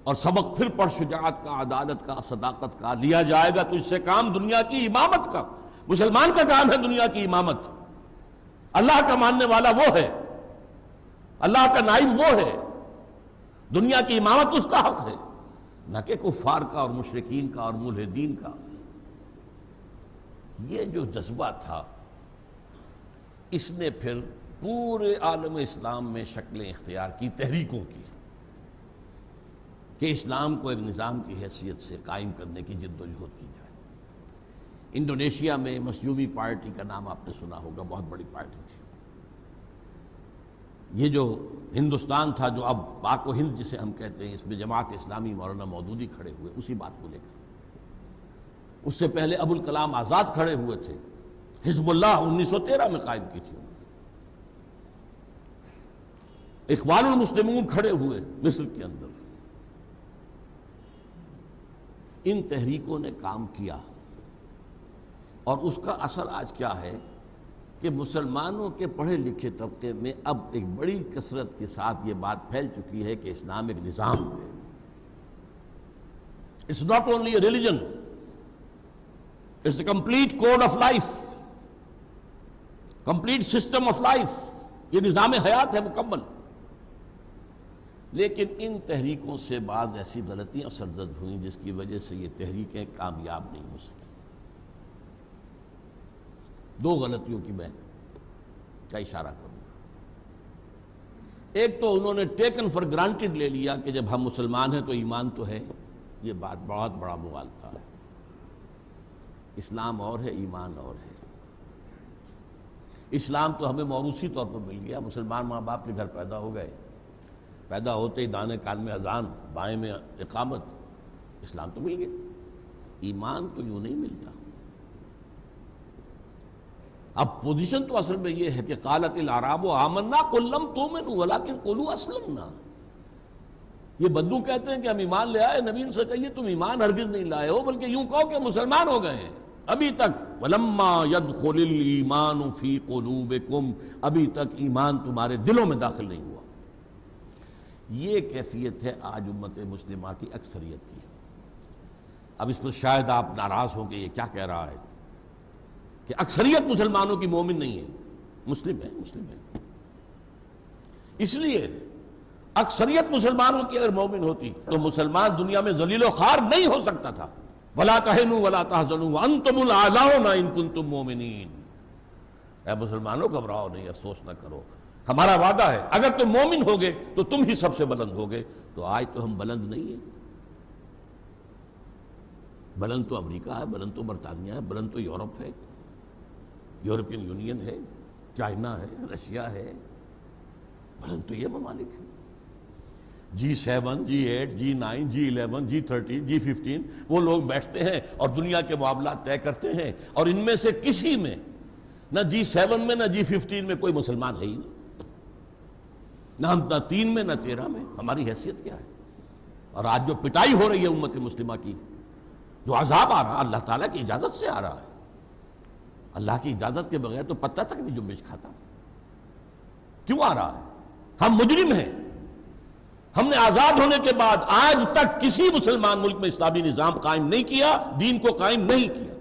اور سبق پھر پڑھ شجاعت کا، عدالت کا، صداقت کا. لیا جائے گا تو اس سے کام دنیا کی امامت کا. مسلمان کا کام ہے دنیا کی امامت. اللہ کا ماننے والا وہ ہے، اللہ کا نائب وہ ہے، دنیا کی امامت اس کا حق ہے، نہ کہ کفار کا اور مشرکین کا اور ملحدین کا. یہ جو جذبہ تھا اس نے پھر پورے عالم اسلام میں شکلیں اختیار کی تحریکوں کی، کہ اسلام کو ایک نظام کی حیثیت سے قائم کرنے کی جد و جہد کی جائے. انڈونیشیا میں مسجومی پارٹی کا نام آپ نے سنا ہوگا، بہت بڑی پارٹی تھی. یہ جو ہندوستان تھا، جو اب پاک و ہند جسے ہم کہتے ہیں، اس میں جماعت اسلامی مولانا مودودی کھڑے ہوئے اسی بات کو لے کر. اس سے پہلے ابو الکلام آزاد کھڑے ہوئے تھے، حزب اللہ 1913 میں قائم کی تھی. اخوان المسلمون کھڑے ہوئے مصر کے اندر. ان تحریکوں نے کام کیا، اور اس کا اثر آج کیا ہے کہ مسلمانوں کے پڑھے لکھے طبقے میں اب ایک بڑی کثرت کے ساتھ یہ بات پھیل چکی ہے کہ اسلام ایک نظام ہے. It's not only a religion, it's a complete code of life, complete system of life. یہ نظام حیات ہے مکمل. لیکن ان تحریکوں سے بعض ایسی غلطیاں سرزد ہوئیں جس کی وجہ سے یہ تحریکیں کامیاب نہیں ہو سکیں۔ دو غلطیوں کی میں کا اشارہ کروں۔ ایک تو انہوں نے ٹیکن فار گرانٹیڈ لے لیا کہ جب ہم مسلمان ہیں تو ایمان تو ہے۔ یہ بات بہت بڑا مغالطہ ہے۔ اسلام اور ہے، ایمان اور ہے۔ اسلام تو ہمیں موروثی طور پر مل گیا، مسلمان ماں باپ کے گھر پیدا ہو گئے، پیدا ہوتے ہی دانے کان میں اذان، بائیں میں اقامت، اسلام تو مل گیا۔ ایمان تو یوں نہیں ملتا۔ اب پوزیشن تو اصل میں یہ ہے کہ قالت الاعراب آمنا قل لم تؤمنوا ولکن قولوا اسلمنا۔ یہ بدو کہتے ہیں کہ ہم ایمان لے آئے، نبی سے کہیے تم ایمان ہرگز نہیں لائے ہو، بلکہ یوں کہو کہ مسلمان ہو گئے ہیں۔ ابھی تک ولما يدخل الایمان فی قلوبکم، ابھی تک ایمان تمہارے دلوں میں داخل نہیں ہوا۔ یہ کیفیت ہے آج امت مسلمہ کی اکثریت کی۔ اب اس پر شاید آپ ناراض ہوں کہ یہ کیا کہہ رہا ہے کہ اکثریت مسلمانوں کی مومن نہیں ہے۔ مسلم ہے، مسلم ہے۔ اس لیے اکثریت مسلمانوں کی اگر مومن ہوتی تو مسلمان دنیا میں ذلیل و خوار نہیں ہو سکتا تھا۔ وَلَا تَهِنُوا وَلَا تَحْزَنُوا وَأَنْتُمُ الْأَعْلَوْنَ إِن كُنتُم مُؤْمِنِينَ۔ اے مسلمانوں گھبراؤ نہیں، افسوس نہ کرو، ہمارا وعدہ ہے اگر تم مومن ہوگے تو تم ہی سب سے بلند ہوگے۔ تو آج تو ہم بلند نہیں ہیں۔ بلند تو امریکہ ہے، بلند تو برطانیہ ہے، بلند تو یورپ ہے، یورپین یونین ہے، چائنا ہے، رشیا ہے، بلند تو یہ ممالک ہیں۔ G7 G8 G9 G11 G13 G15 وہ لوگ بیٹھتے ہیں اور دنیا کے معاملات طے کرتے ہیں، اور ان میں سے کسی میں نہ G7 میں نہ G15 میں کوئی مسلمان ہے ہی نہیں، نہ ہم نہ 3 میں نہ 13 میں۔ ہماری حیثیت کیا ہے؟ اور آج جو پٹائی ہو رہی ہے امت مسلمہ کی، جو عذاب آ رہا ہے اللہ تعالیٰ کی اجازت سے آ رہا ہے۔ اللہ کی اجازت کے بغیر تو پتہ تک نہیں جنبش کھاتا۔ کیوں آ رہا ہے؟ ہم مجرم ہیں۔ ہم نے آزاد ہونے کے بعد آج تک کسی مسلمان ملک میں اسلامی نظام قائم نہیں کیا، دین کو قائم نہیں کیا۔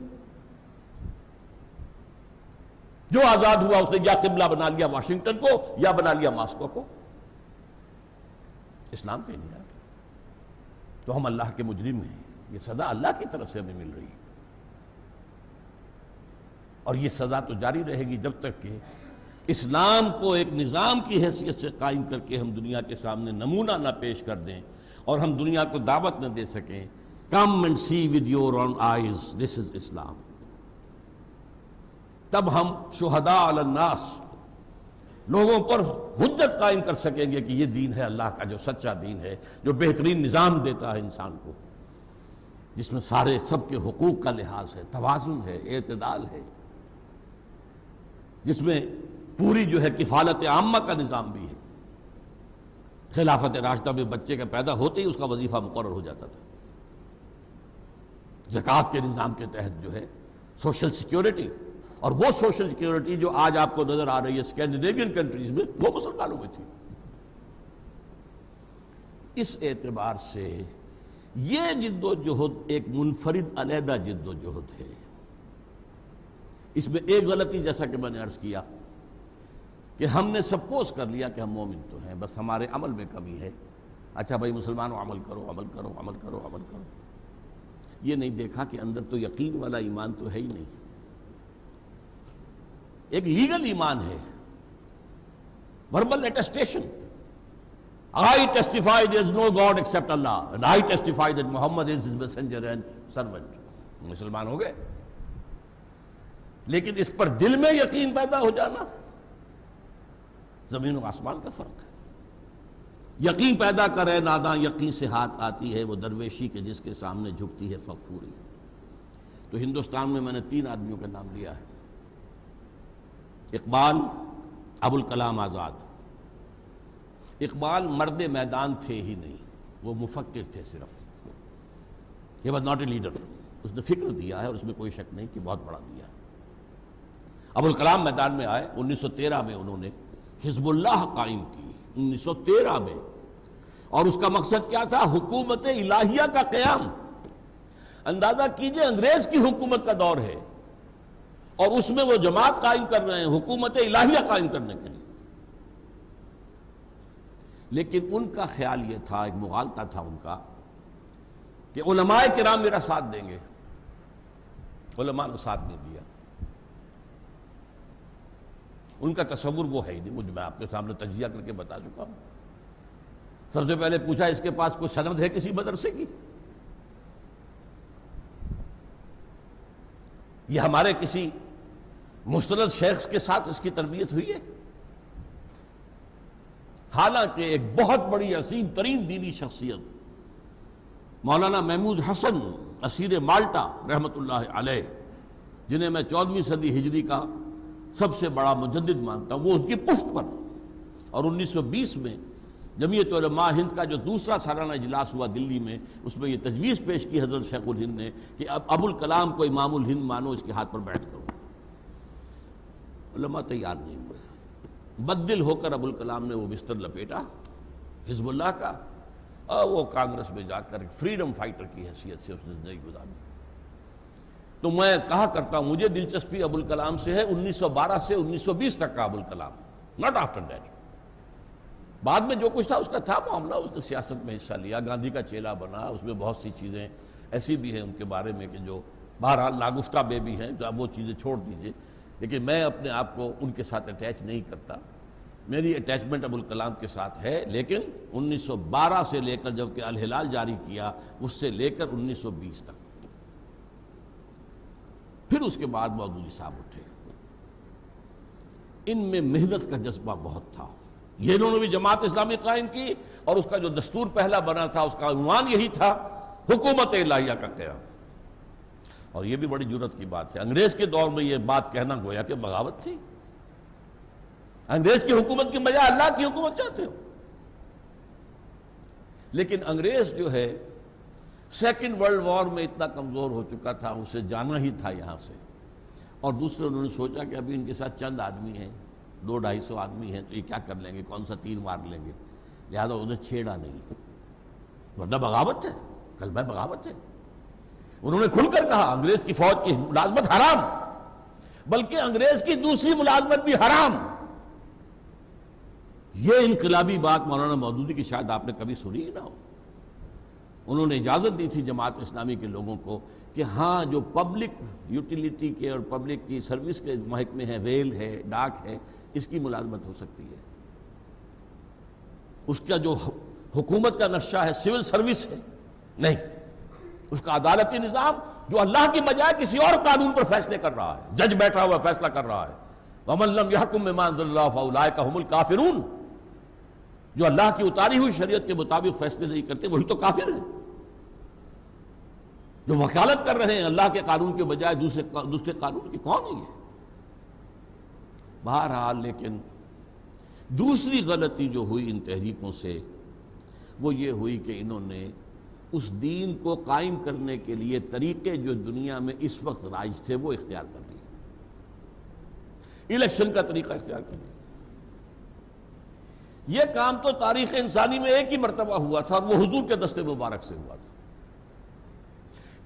جو آزاد ہوا اس نے یا قبلہ بنا لیا واشنگٹن کو یا بنا لیا ماسکو کو، اسلام کہیں نہیں آیا۔ تو ہم اللہ کے مجرم ہیں۔ یہ سزا اللہ کی طرف سے ہمیں مل رہی ہے، اور یہ سزا تو جاری رہے گی جب تک کہ اسلام کو ایک نظام کی حیثیت سے قائم کر کے ہم دنیا کے سامنے نمونہ نہ پیش کر دیں اور ہم دنیا کو دعوت نہ دے سکیں۔ Come and see with your own eyes, this is Islam۔ تب ہم شہداء علی الناس، لوگوں پر حجت قائم کر سکیں گے کہ یہ دین ہے اللہ کا جو سچا دین ہے، جو بہترین نظام دیتا ہے انسان کو، جس میں سارے سب کے حقوق کا لحاظ ہے، توازن ہے، اعتدال ہے، جس میں پوری جو ہے کفالت عامہ کا نظام بھی ہے۔ خلافت راشدہ میں بچے کا پیدا ہوتے ہی اس کا وظیفہ مقرر ہو جاتا تھا۔ زکوٰۃ کے نظام کے تحت جو ہے سوشل سیکیورٹی، اور وہ سوشل سیکیورٹی جو آج آپ کو نظر آ رہی ہے اسکینڈینیوین کنٹریز میں، وہ مسلمانوں میں تھی۔ اس اعتبار سے یہ جد و جہد ایک منفرد علیحدہ جد و جہد ہے۔ اس میں ایک غلطی جیسا کہ میں نے عرض کیا کہ ہم نے سپوز کر لیا کہ ہم مومن تو ہیں، بس ہمارے عمل میں کمی ہے۔ اچھا بھائی مسلمانوں عمل کرو عمل کرو عمل کرو عمل کرو، یہ نہیں دیکھا کہ اندر تو یقین والا ایمان تو ہے ہی نہیں۔ ایک لیگل ایمان ہے، verbal attestation, I testify there is no God except Allah and I testify that Muhammad is his messenger and servant۔ مسلمان ہو گئے، لیکن اس پر دل میں یقین پیدا ہو جانا زمین و آسمان کا فرق ہے۔ یقین پیدا کرے ناداں یقین سے ہاتھ آتی ہے، وہ درویشی کے جس کے سامنے جھکتی ہے فغفوری۔ تو ہندوستان میں میں نے 3 آدمیوں کا نام لیا ہے، اقبال، ابوالکلام آزاد۔ اقبال مرد میدان تھے ہی نہیں، وہ مفکر تھے صرف۔ he was not a leader۔ اس نے فکر دیا ہے اور اس میں کوئی شک نہیں کہ بہت بڑا دیا ہے۔ ابوالکلام میدان میں آئے، 1913 میں انہوں نے حزب اللہ قائم کی، 1913 میں، اور اس کا مقصد کیا تھا؟ حکومت الہیہ کا قیام۔ اندازہ کیجئے انگریز کی حکومت کا دور ہے اور اس میں وہ جماعت قائم کر رہے ہیں حکومت الہیہ قائم کرنے کے لیے۔ لیکن ان کا خیال یہ تھا، ایک مغالطہ تھا ان کا، کہ علماء کرام میرا ساتھ دیں گے. علماء نے ساتھ نہیں دیا. ان کا تصور وہ ہے ہی نہیں. میں آپ کے سامنے تجزیہ کر کے بتا چکا ہوں. سب سے پہلے پوچھا اس کے پاس کوئی سند ہے کسی مدرسے کی؟ یہ ہمارے کسی مستند شیخ کے ساتھ اس کی تربیت ہوئی ہے؟ حالانکہ ایک بہت بڑی عظیم ترین دینی شخصیت مولانا محمود حسن اسیر مالٹا رحمۃ اللہ علیہ، جنہیں میں 14ویں صدی ہجری کا سب سے بڑا مجدد مانتا ہوں، وہ ان کی پشت پر، اور 1920 میں جمعیت علماء ہند کا جو دوسرا سالانہ اجلاس ہوا دلی میں، اس میں یہ تجویز پیش کی حضرت شیخ الہند نے کہ اب ابو الکلام کو امام الہند مانو، اس کے ہاتھ پر بیعت کرو. علماء تیار نہیں ہوئے. بددل ہو کر ابو الکلام نے وہ بستر لپیٹا حزب اللہ کا، اور وہ کانگریس میں جا کر فریڈم فائٹر کی حیثیت سے اس نے زندگی گزاری. تو میں کہا کرتا ہوں مجھے دلچسپی ابو الکلام سے ہے 1912 سے 1920 تک کا Abul Kalam, not after that. بعد میں جو کچھ تھا اس کا تھا معاملہ، اس نے سیاست میں حصہ لیا، گاندھی کا چیلا بنا، اس میں بہت سی چیزیں ایسی بھی ہیں ان کے بارے میں کہ جو بہرحال ناگفتہ بے بھی ہیں، تو اب وہ چیزیں چھوڑ دیجئے. لیکن میں اپنے آپ کو ان کے ساتھ اٹیچ نہیں کرتا. میری اٹیچمنٹ ابو الکلام کے ساتھ ہے، لیکن 1912 سے لے کر جب کہ الہلال جاری کیا، اس سے لے کر 1920 تک. پھر اس کے بعد مودودی صاحب اٹھے. ان میں محنت کا جذبہ بہت تھا. یہ انہوں نے بھی جماعت اسلامی قائم کی، اور اس کا جو دستور پہلا بنا تھا اس کا عنوان یہی تھا، حکومت الہیہ کا قیام. اور یہ بھی بڑی جرأت کی بات ہے. انگریز کے دور میں یہ بات کہنا گویا کہ بغاوت تھی. انگریز کی حکومت کے بجائے اللہ کی حکومت چاہتے ہو. لیکن انگریز جو ہے سیکنڈ ورلڈ وار میں اتنا کمزور ہو چکا تھا، اسے جانا ہی تھا یہاں سے. اور دوسرے انہوں نے سوچا کہ ابھی ان کے ساتھ چند آدمی ہیں، 200-250 آدمی ہیں، تو یہ کیا کر لیں گے، کون سا تیر مار لیں گے. لہذا انہیں چھیڑا نہیں، ورنہ بغاوت ہے، کلمہ بغاوت ہے. انہوں نے کھل کر کہا انگریز کی فوج کی ملازمت حرام، بلکہ انگریز کی دوسری ملازمت بھی حرام. یہ انقلابی بات مولانا مودودی کی شاید آپ نے کبھی سنی ہی نہ ہو. انہوں نے اجازت دی تھی جماعت اسلامی کے لوگوں کو کہ ہاں جو پبلک یوٹیلیٹی کے اور پبلک کی سروس کے محکمے ہیں، ریل ہے، ڈاک ہے، اس کی ملازمت ہو سکتی ہے. اس کا جو حکومت کا نقشہ ہے سول سروس ہے نہیں. اس کا عدالتی نظام جو اللہ کی بجائے کسی اور قانون پر فیصلے کر رہا ہے، جج بیٹھا ہوا فیصلہ کر رہا ہے. وَمَن لَّمْ يَحْكُم بِمَا أَنزَلَ اللَّهُ فَأُولَٰئِكَ هُمُ الْكَافِرُونَ. جو اللہ کی اتاری ہوئی شریعت کے مطابق فیصلے نہیں کرتے وہی تو کافر ہیں. جو وکالت کر رہے ہیں اللہ کے قانون کے بجائے دوسرے قانون کی، کون ہے یہ؟ بہرحال لیکن دوسری غلطی جو ہوئی ان تحریکوں سے وہ یہ ہوئی کہ انہوں نے اس دین کو قائم کرنے کے لیے طریقے جو دنیا میں اس وقت رائج تھے وہ اختیار کر لیے. الیکشن کا طریقہ اختیار کر لیا. یہ کام تو تاریخ انسانی میں ایک ہی مرتبہ ہوا تھا، اور وہ حضور کے دست مبارک سے ہوا تھا.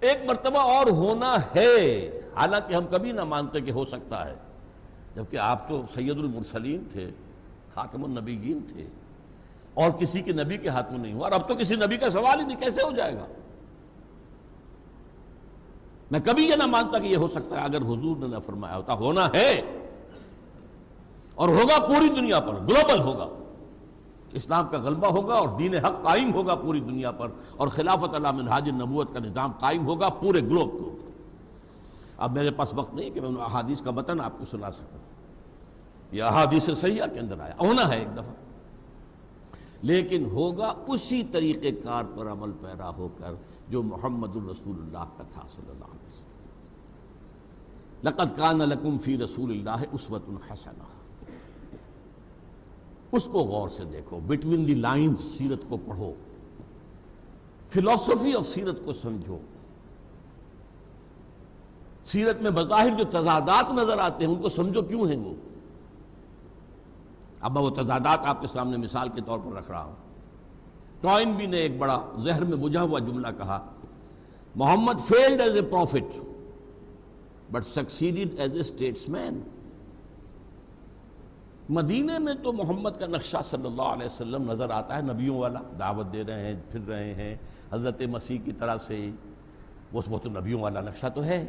ایک مرتبہ اور ہونا ہے، حالانکہ ہم کبھی نہ مانتے کہ ہو سکتا ہے، جبکہ آپ تو سید المرسلین تھے، خاتم النبیین تھے، اور کسی کے نبی کے ہاتھ میں نہیں ہوا. اور اب تو کسی نبی کا سوال ہی نہیں، کیسے ہو جائے گا. میں کبھی یہ نہ مانتا کہ یہ ہو سکتا ہے اگر حضور نے نہ فرمایا ہوتا. ہونا ہے اور ہوگا پوری دنیا پر، گلوبل ہوگا. اسلام کا غلبہ ہوگا اور دین حق قائم ہوگا پوری دنیا پر، اور خلافت علی منہاج النبوت کا نظام قائم ہوگا پورے گلوب کو. اب میرے پاس وقت نہیں کہ میں ان احادیث کا متن آپ کو سنا سکوں. یہ احادیث صحیحہ کے اندر آیا. ہونا ہے ایک دفعہ، لیکن ہوگا اسی طریقہ کار پر عمل پیرا ہو کر جو محمد الرسول اللہ کا تھا صلی اللہ علیہ وسلم. لقد کان لکم فی رسول اللہ اسوۃ حسنہ. اس کو غور سے دیکھو، بٹوین دی لائنز سیرت کو پڑھو، فلسفی آف سیرت کو سمجھو. سیرت میں بظاہر جو تضادات نظر آتے ہیں ان کو سمجھو کیوں ہیں وہ. اب میں وہ تضادات آپ کے سامنے مثال کے طور پر رکھ رہا ہوں. ٹوائنبی نے ایک بڑا زہر میں بجھا ہوا جملہ کہا، Muhammad failed as a prophet but succeeded as a statesman مین. مدینے میں تو محمد کا نقشہ صلی اللہ علیہ وسلم نظر آتا ہے، نبیوں والا، دعوت دے رہے ہیں، پھر رہے ہیں حضرت مسیح کی طرح سے، وہ تو نبیوں والا نقشہ تو ہے،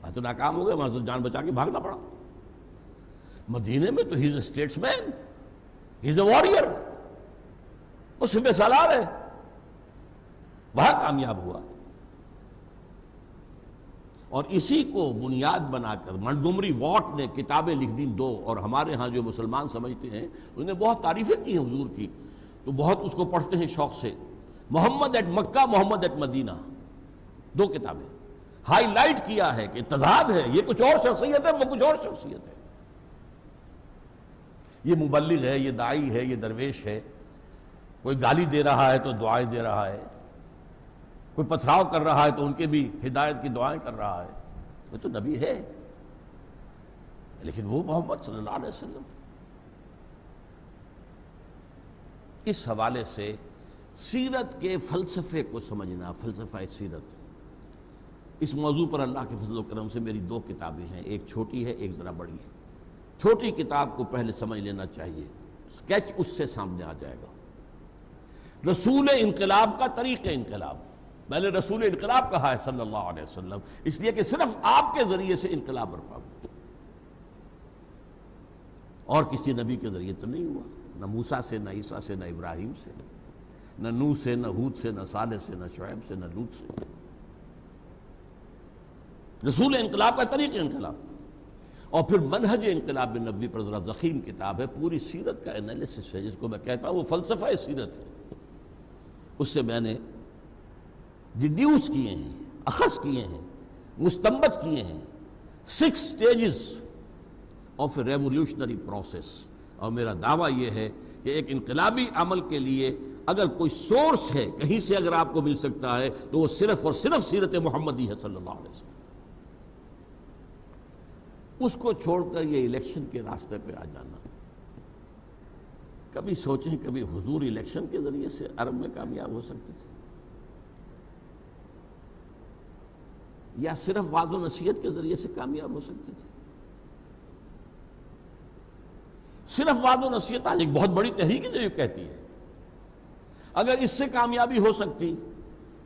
وہاں تو ناکام ہو گئے، وہاں تو جان بچا کے بھاگنا پڑا۔ مدینے میں تو ہی از اے اسٹیٹس مین، ہی از اے وارئر، وہ سپہ سالار ہے، وہاں کامیاب ہوا۔ اور اسی کو بنیاد بنا کر منٹگومری واٹ نے کتابیں لکھ دیں دو، اور ہمارے ہاں جو مسلمان سمجھتے ہیں انہوں نے بہت تعریفیں کی ہیں حضور کی، تو بہت اس کو پڑھتے ہیں شوق سے، محمد at Mecca, Muhammad at Medina, دو کتابیں ہائی لائٹ کیا ہے کہ تضاد ہے، یہ کچھ اور شخصیت ہے، وہ کچھ اور شخصیت ہے، یہ مبلغ ہے، یہ داعی ہے، یہ درویش ہے، کوئی گالی دے رہا ہے تو دعائیں دے رہا ہے، کوئی پتھراؤ کر رہا ہے تو ان کے بھی ہدایت کی دعائیں کر رہا ہے، وہ تو نبی ہے، لیکن وہ محمد صلی اللہ علیہ وسلم۔ اس حوالے سے سیرت کے فلسفے کو سمجھنا، فلسفہ سیرت، اس موضوع پر اللہ کے فضل و کرم سے میری دو کتابیں ہیں، ایک چھوٹی ہے، ایک ذرا بڑی ہے۔ چھوٹی کتاب کو پہلے سمجھ لینا چاہیے، سکیچ اس سے سامنے آ جائے گا۔ رسول انقلاب کا طریق انقلاب، میں نے رسول انقلاب کہا ہے صلی اللہ علیہ وسلم اس لیے کہ صرف آپ کے ذریعے سے انقلاب برپا ہوا، اور کسی نبی کے ذریعے تو نہیں ہوا، نہ موسیٰ سے، نہ عیسیٰ سے، نہ ابراہیم سے، نہ نوح سے، نہ ہود سے، نہ صالح سے، نہ شعیب سے، نہ لوط سے۔ رسول انقلاب کا طریق انقلاب، اور پھر منہج انقلاب نبوی پر ذرا ضخیم کتاب ہے، پوری سیرت کا انالیسس ہے، جس کو میں کہتا ہوں وہ فلسفہ سیرت ہے۔ اس سے میں نے ڈیڈیوس کیے ہیں، اخذ کیے ہیں، مستنبط کیے ہیں 6 stages of a revolutionary process, اور میرا دعویٰ یہ ہے کہ ایک انقلابی عمل کے لیے اگر کوئی سورس ہے کہیں سے اگر آپ کو مل سکتا ہے تو وہ صرف اور صرف سیرت محمدی ہے صلی اللہ علیہ وسلم۔ اس کو چھوڑ کر یہ الیکشن کے راستے پہ آ جانا، کبھی سوچیں کبھی حضور الیکشن کے ذریعے سے عرب میں کامیاب ہو سکتے تھے، یا صرف وعظ و نصیحت کے ذریعے سے کامیاب ہو سکتے تھے؟ صرف وعظ و نصیحت آج ایک بہت بڑی تحریک ہے جو یہ کہتی ہے، اگر اس سے کامیابی ہو سکتی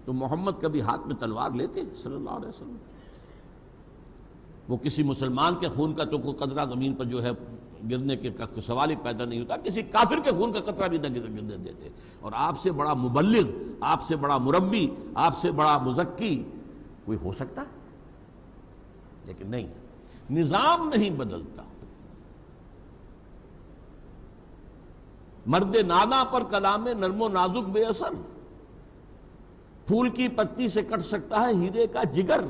تو محمد کبھی ہاتھ میں تلوار لیتے صلی اللہ علیہ وسلم؟ وہ کسی مسلمان کے خون کا تو کوئی قطرہ زمین پر جو ہے گرنے کے کا سوال ہی پیدا نہیں ہوتا، کسی کافر کے خون کا قطرہ بھی نہ گرنے دیتے، اور آپ سے بڑا مبلغ، آپ سے بڑا مربی، آپ سے بڑا مزکی کوئی ہو سکتا ہے؟ لیکن نہیں، نظام نہیں بدلتا، مرد نادا پر کلام نرم و نازک بے اثر، پھول کی پتی سے کٹ سکتا ہے ہیرے کا جگر،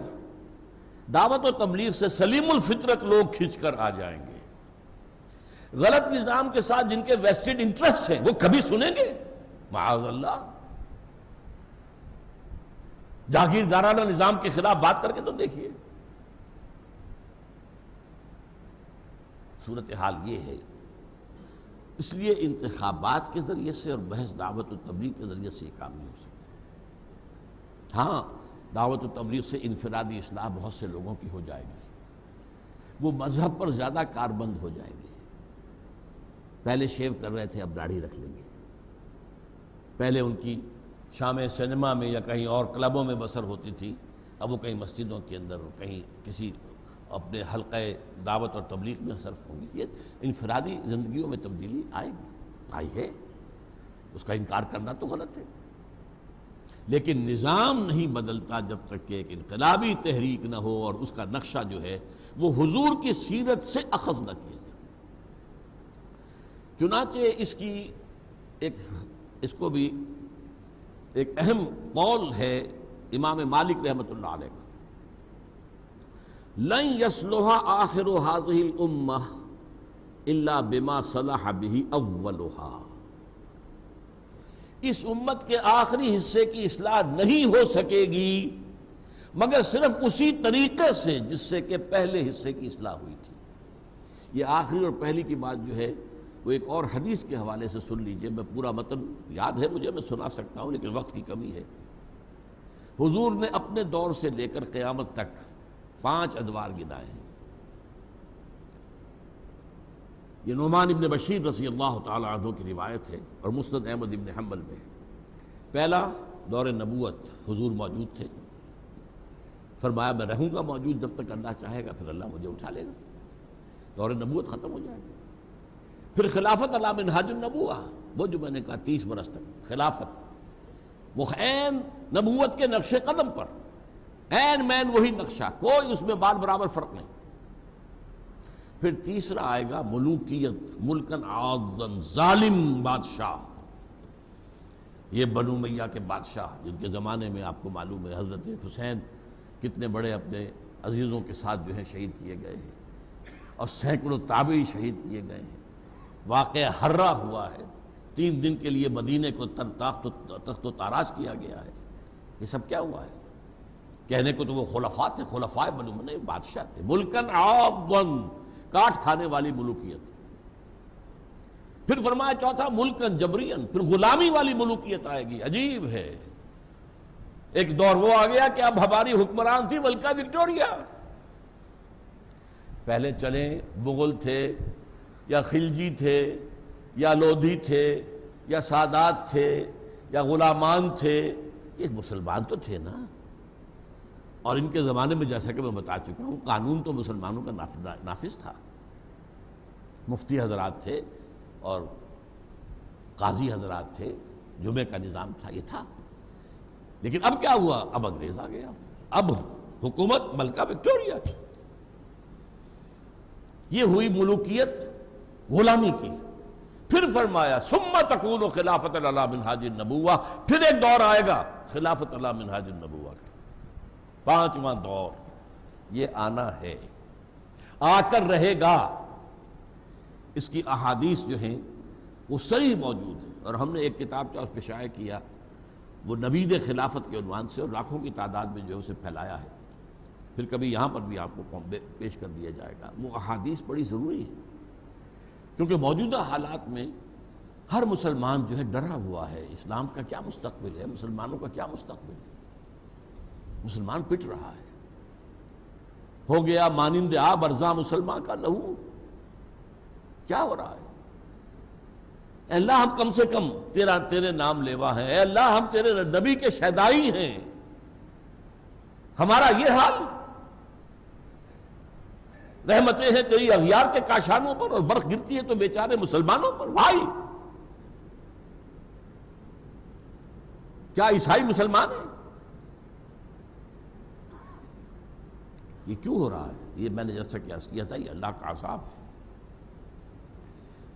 دعوت و تبلیغ سے سلیم الفطرت لوگ کھنچ کر آ جائیں گے، غلط نظام کے ساتھ جن کے ویسٹڈ انٹرسٹ ہیں وہ کبھی سنیں گے؟ معاذ اللہ، جاگیردارانہ نظام کے خلاف بات کر کے تو دیکھیے۔ صورتحال یہ ہے، اس لیے انتخابات کے ذریعے سے اور بحث دعوت و تبلیغ کے ذریعے سے یہ کام نہیں ہو سکتا۔ ہاں، دعوت و تبلیغ سے انفرادی اصلاح بہت سے لوگوں کی ہو جائے گی، وہ مذہب پر زیادہ کاربند ہو جائیں گے، پہلے شیو کر رہے تھے اب داڑھی رکھ لیں گے، پہلے ان کی شام سینما میں یا کہیں اور کلبوں میں بسر ہوتی تھی، اب وہ کہیں مسجدوں کے اندر اور کہیں کسی اپنے حلقہ دعوت اور تبلیغ میں صرف ہوں گی۔ یہ انفرادی زندگیوں میں تبدیلی آئے گی، آئی ہے، اس کا انکار کرنا تو غلط ہے، لیکن نظام نہیں بدلتا جب تک کہ ایک انقلابی تحریک نہ ہو اور اس کا نقشہ جو ہے وہ حضور کی سیرت سے اخذ نہ کیا جائے۔ چنانچہ اس کو بھی ایک اہم قول ہے امام مالک رحمۃ اللہ علیہ کا، لن يصلح آخر هذه الامہ الا بما صلح به اولها، اس امت کے آخری حصے کی اصلاح نہیں ہو سکے گی مگر صرف اسی طریقے سے جس سے کہ پہلے حصے کی اصلاح ہوئی تھی۔ یہ آخری اور پہلی کی بات جو ہے وہ ایک اور حدیث کے حوالے سے سن لیجئے، میں پورا متن یاد ہے مجھے، میں سنا سکتا ہوں لیکن وقت کی کمی ہے۔ حضور نے اپنے دور سے لے کر قیامت تک 5 ادوار گنائے ہیں۔ یہ نعمان ابن بشیر رضی اللہ تعالی عنہ کی روایت ہے اور مسند احمد ابن حنبل میں. پہلا دور نبوت حضور موجود تھے، فرمایا میں رہوں گا موجود جب تک اللہ چاہے گا، پھر اللہ مجھے اٹھا لے گا، دور نبوت ختم ہو جائے گا. پھر خلافت علی منہاج النبوہ، وہ جو میں نے کہا 30 برس تک خلافت، وہ عین نبوت کے نقش قدم پر، عین مین وہی نقشہ، کوئی اس میں بال برابر فرق نہیں. پھر تیسرا آئے گا ملوکیت، ملکن عاضن، ظالم بادشاہ. یہ بنو امیہ کے بادشاہ جن کے زمانے میں آپ کو معلوم ہے حضرت حسین کتنے بڑے اپنے عزیزوں کے ساتھ جو ہے شہید کیے گئے ہیں، اور سینکڑوں تابعی شہید کیے گئے ہیں. واقعہ حرہ ہوا ہے، 3 دن کے لیے مدینے کو تخت و تاراج کیا گیا ہے. یہ سب کیا ہوا ہے؟ کہنے کو تو وہ خلفاء تھے، خلفاء بنو امیہ بادشاہ تھے. ملکن عاضن، کاٹ کھانے والی ملوکیت. پھر فرمایا چوتھا ملکن جبرین، پھر غلامی والی ملوکیت آئے گی. عجیب ہے، ایک دور وہ آ گیا کہ اب ہماری حکمران تھی ملکہ وکٹوریا. پہلے چلیں مغل تھے یا خلجی تھے یا لودھی تھے یا سادات تھے یا غلامان تھے، یہ مسلمان تو تھے نا. اور ان کے زمانے میں جیسا کہ میں بتا چکا ہوں قانون تو مسلمانوں کا نافذ تھا. مفتی حضرات تھے اور قاضی حضرات تھے، جمعے کا نظام تھا، یہ تھا. لیکن اب کیا ہوا؟ اب انگریز آ گیا، اب حکومت ملکہ وکٹوریا کی. یہ ہوئی ملوکیت غلامی کی. پھر فرمایا ثم تکون خلافت علی منہاج النبوہ، پھر ایک دور آئے گا خلافت علی منہاج النبوہ کا، 5واں دور. یہ آنا ہے، آ کر رہے گا. اس کی احادیث جو ہیں وہ صحیح موجود ہیں، اور ہم نے ایک کتاب اس پہ شائع کیا، وہ نوید خلافت کے عنوان سے، اور لاکھوں کی تعداد میں جو اسے پھیلایا ہے. پھر کبھی یہاں پر بھی آپ کو پیش کر دیا جائے گا. وہ احادیث بڑی ضروری ہے، کیونکہ موجودہ حالات میں ہر مسلمان جو ہے ڈرا ہوا ہے. اسلام کا کیا مستقبل ہے؟ مسلمانوں کا کیا مستقبل ہے؟ مسلمان پٹ رہا ہے. ہو گیا مانند آب ارزاں مسلمان کا لہو. کیا ہو رہا ہے؟ اے اللہ ہم کم سے کم تیرے نام لیوا ہیں. اے اللہ ہم تیرے نبی کے شہدائی ہیں، ہمارا یہ حال. رحمتیں ہیں تیری اغیار کے کاشانوں پر، اور برف گرتی ہے تو بیچارے مسلمانوں پر. بھائی کیا عیسائی مسلمان ہیں؟ یہ کیوں ہو رہا ہے؟ یہ میں نے جیسا کہ عرض کیا تھا، یہ اللہ کا عذاب ہے.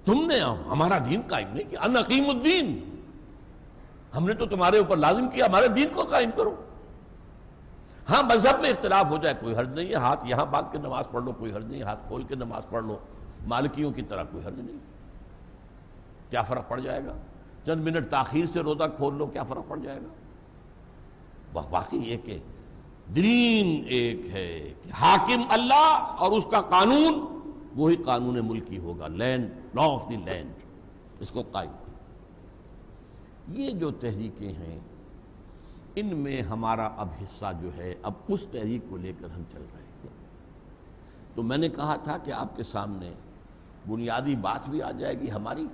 تم نے ہمارا دین قائم نہیں کیا. ان اقیم الدین، ہم نے تو تمہارے اوپر لازم کیا ہمارے دین کو قائم کرو. ہاں مذہب میں اختلاف ہو جائے کوئی حرج نہیں ہے، ہاتھ یہاں باندھ کے نماز پڑھ لو کوئی حرج نہیں، ہاتھ کھول کے نماز پڑھ لو مالکیوں کی طرح کوئی حرج نہیں. کیا فرق پڑ جائے گا؟ چند منٹ تاخیر سے روزہ کھول لو، کیا فرق پڑ جائے گا؟ باقی یہ کہ دین ایک ہے کہ حاکم اللہ، اور اس کا قانون وہی قانون ملکی ہوگا، land, law of the land, اس کو قائم کرو. یہ جو تحریکیں ہیں ان میں ہمارا اب حصہ جو ہے، اب اس تحریک کو لے کر ہم چل رہے ہیں. تو میں نے کہا تھا کہ آپ کے سامنے بنیادی بات بھی آ جائے گی ہماری،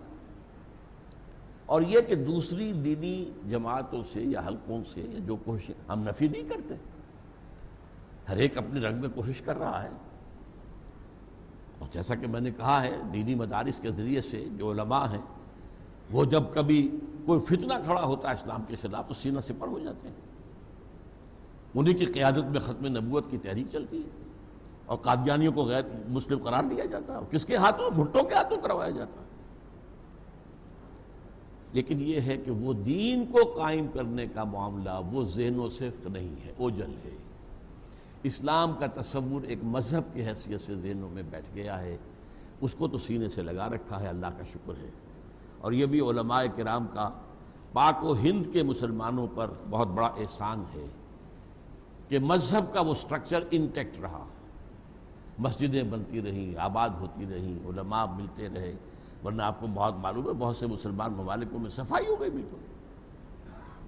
اور یہ کہ دوسری دینی جماعتوں سے یا حلقوں سے جو کوشش ہم نفی نہیں کرتے، ہر ایک اپنے رنگ میں کوشش کر رہا ہے. اور جیسا کہ میں نے کہا ہے دینی مدارس کے ذریعے سے جو علماء ہیں وہ جب کبھی کوئی فتنہ کھڑا ہوتا ہے اسلام کے خلاف تو سینہ سپر ہو جاتے ہیں. انہی کی قیادت میں ختم نبوت کی تحریک چلتی ہے، اور قادیانیوں کو غیر مسلم قرار دیا جاتا ہے. اور کس کے ہاتھوں؟ بھٹو کے ہاتھوں کروایا جاتا ہے. لیکن یہ ہے کہ وہ دین کو قائم کرنے کا معاملہ وہ ذہن و صفق نہیں ہے، اوجل ہے. اسلام کا تصور ایک مذہب کی حیثیت سے ذہنوں میں بیٹھ گیا ہے، اس کو تو سینے سے لگا رکھا ہے، اللہ کا شکر ہے. اور یہ بھی علماء کرام کا پاک و ہند کے مسلمانوں پر بہت بڑا احسان ہے کہ مذہب کا وہ سٹرکچر انٹیکٹ رہا، مسجدیں بنتی رہیں، آباد ہوتی رہیں، علماء ملتے رہے. ورنہ آپ کو بہت معلوم ہے بہت سے مسلمان ممالکوں میں صفائی ہو گئی، بھی تو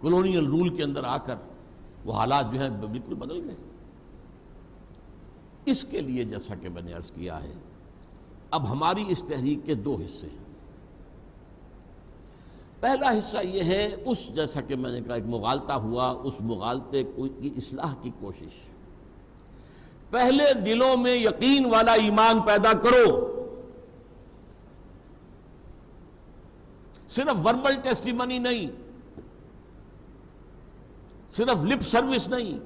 کولونیل رول کے اندر آ کر وہ حالات جو ہیں بالکل بدل گئے. اس کے لیے جیسا کہ میں نے عرض کیا ہے اب ہماری اس تحریک کے دو حصے ہیں. پہلا حصہ یہ ہے اس جیسا کہ میں نے کہا ایک مغالطہ ہوا، اس مغالطے کی اصلاح کی کوشش. پہلے دلوں میں یقین والا ایمان پیدا کرو، صرف وربل ٹیسٹیمنی نہیں، صرف لپ سروس نہیں.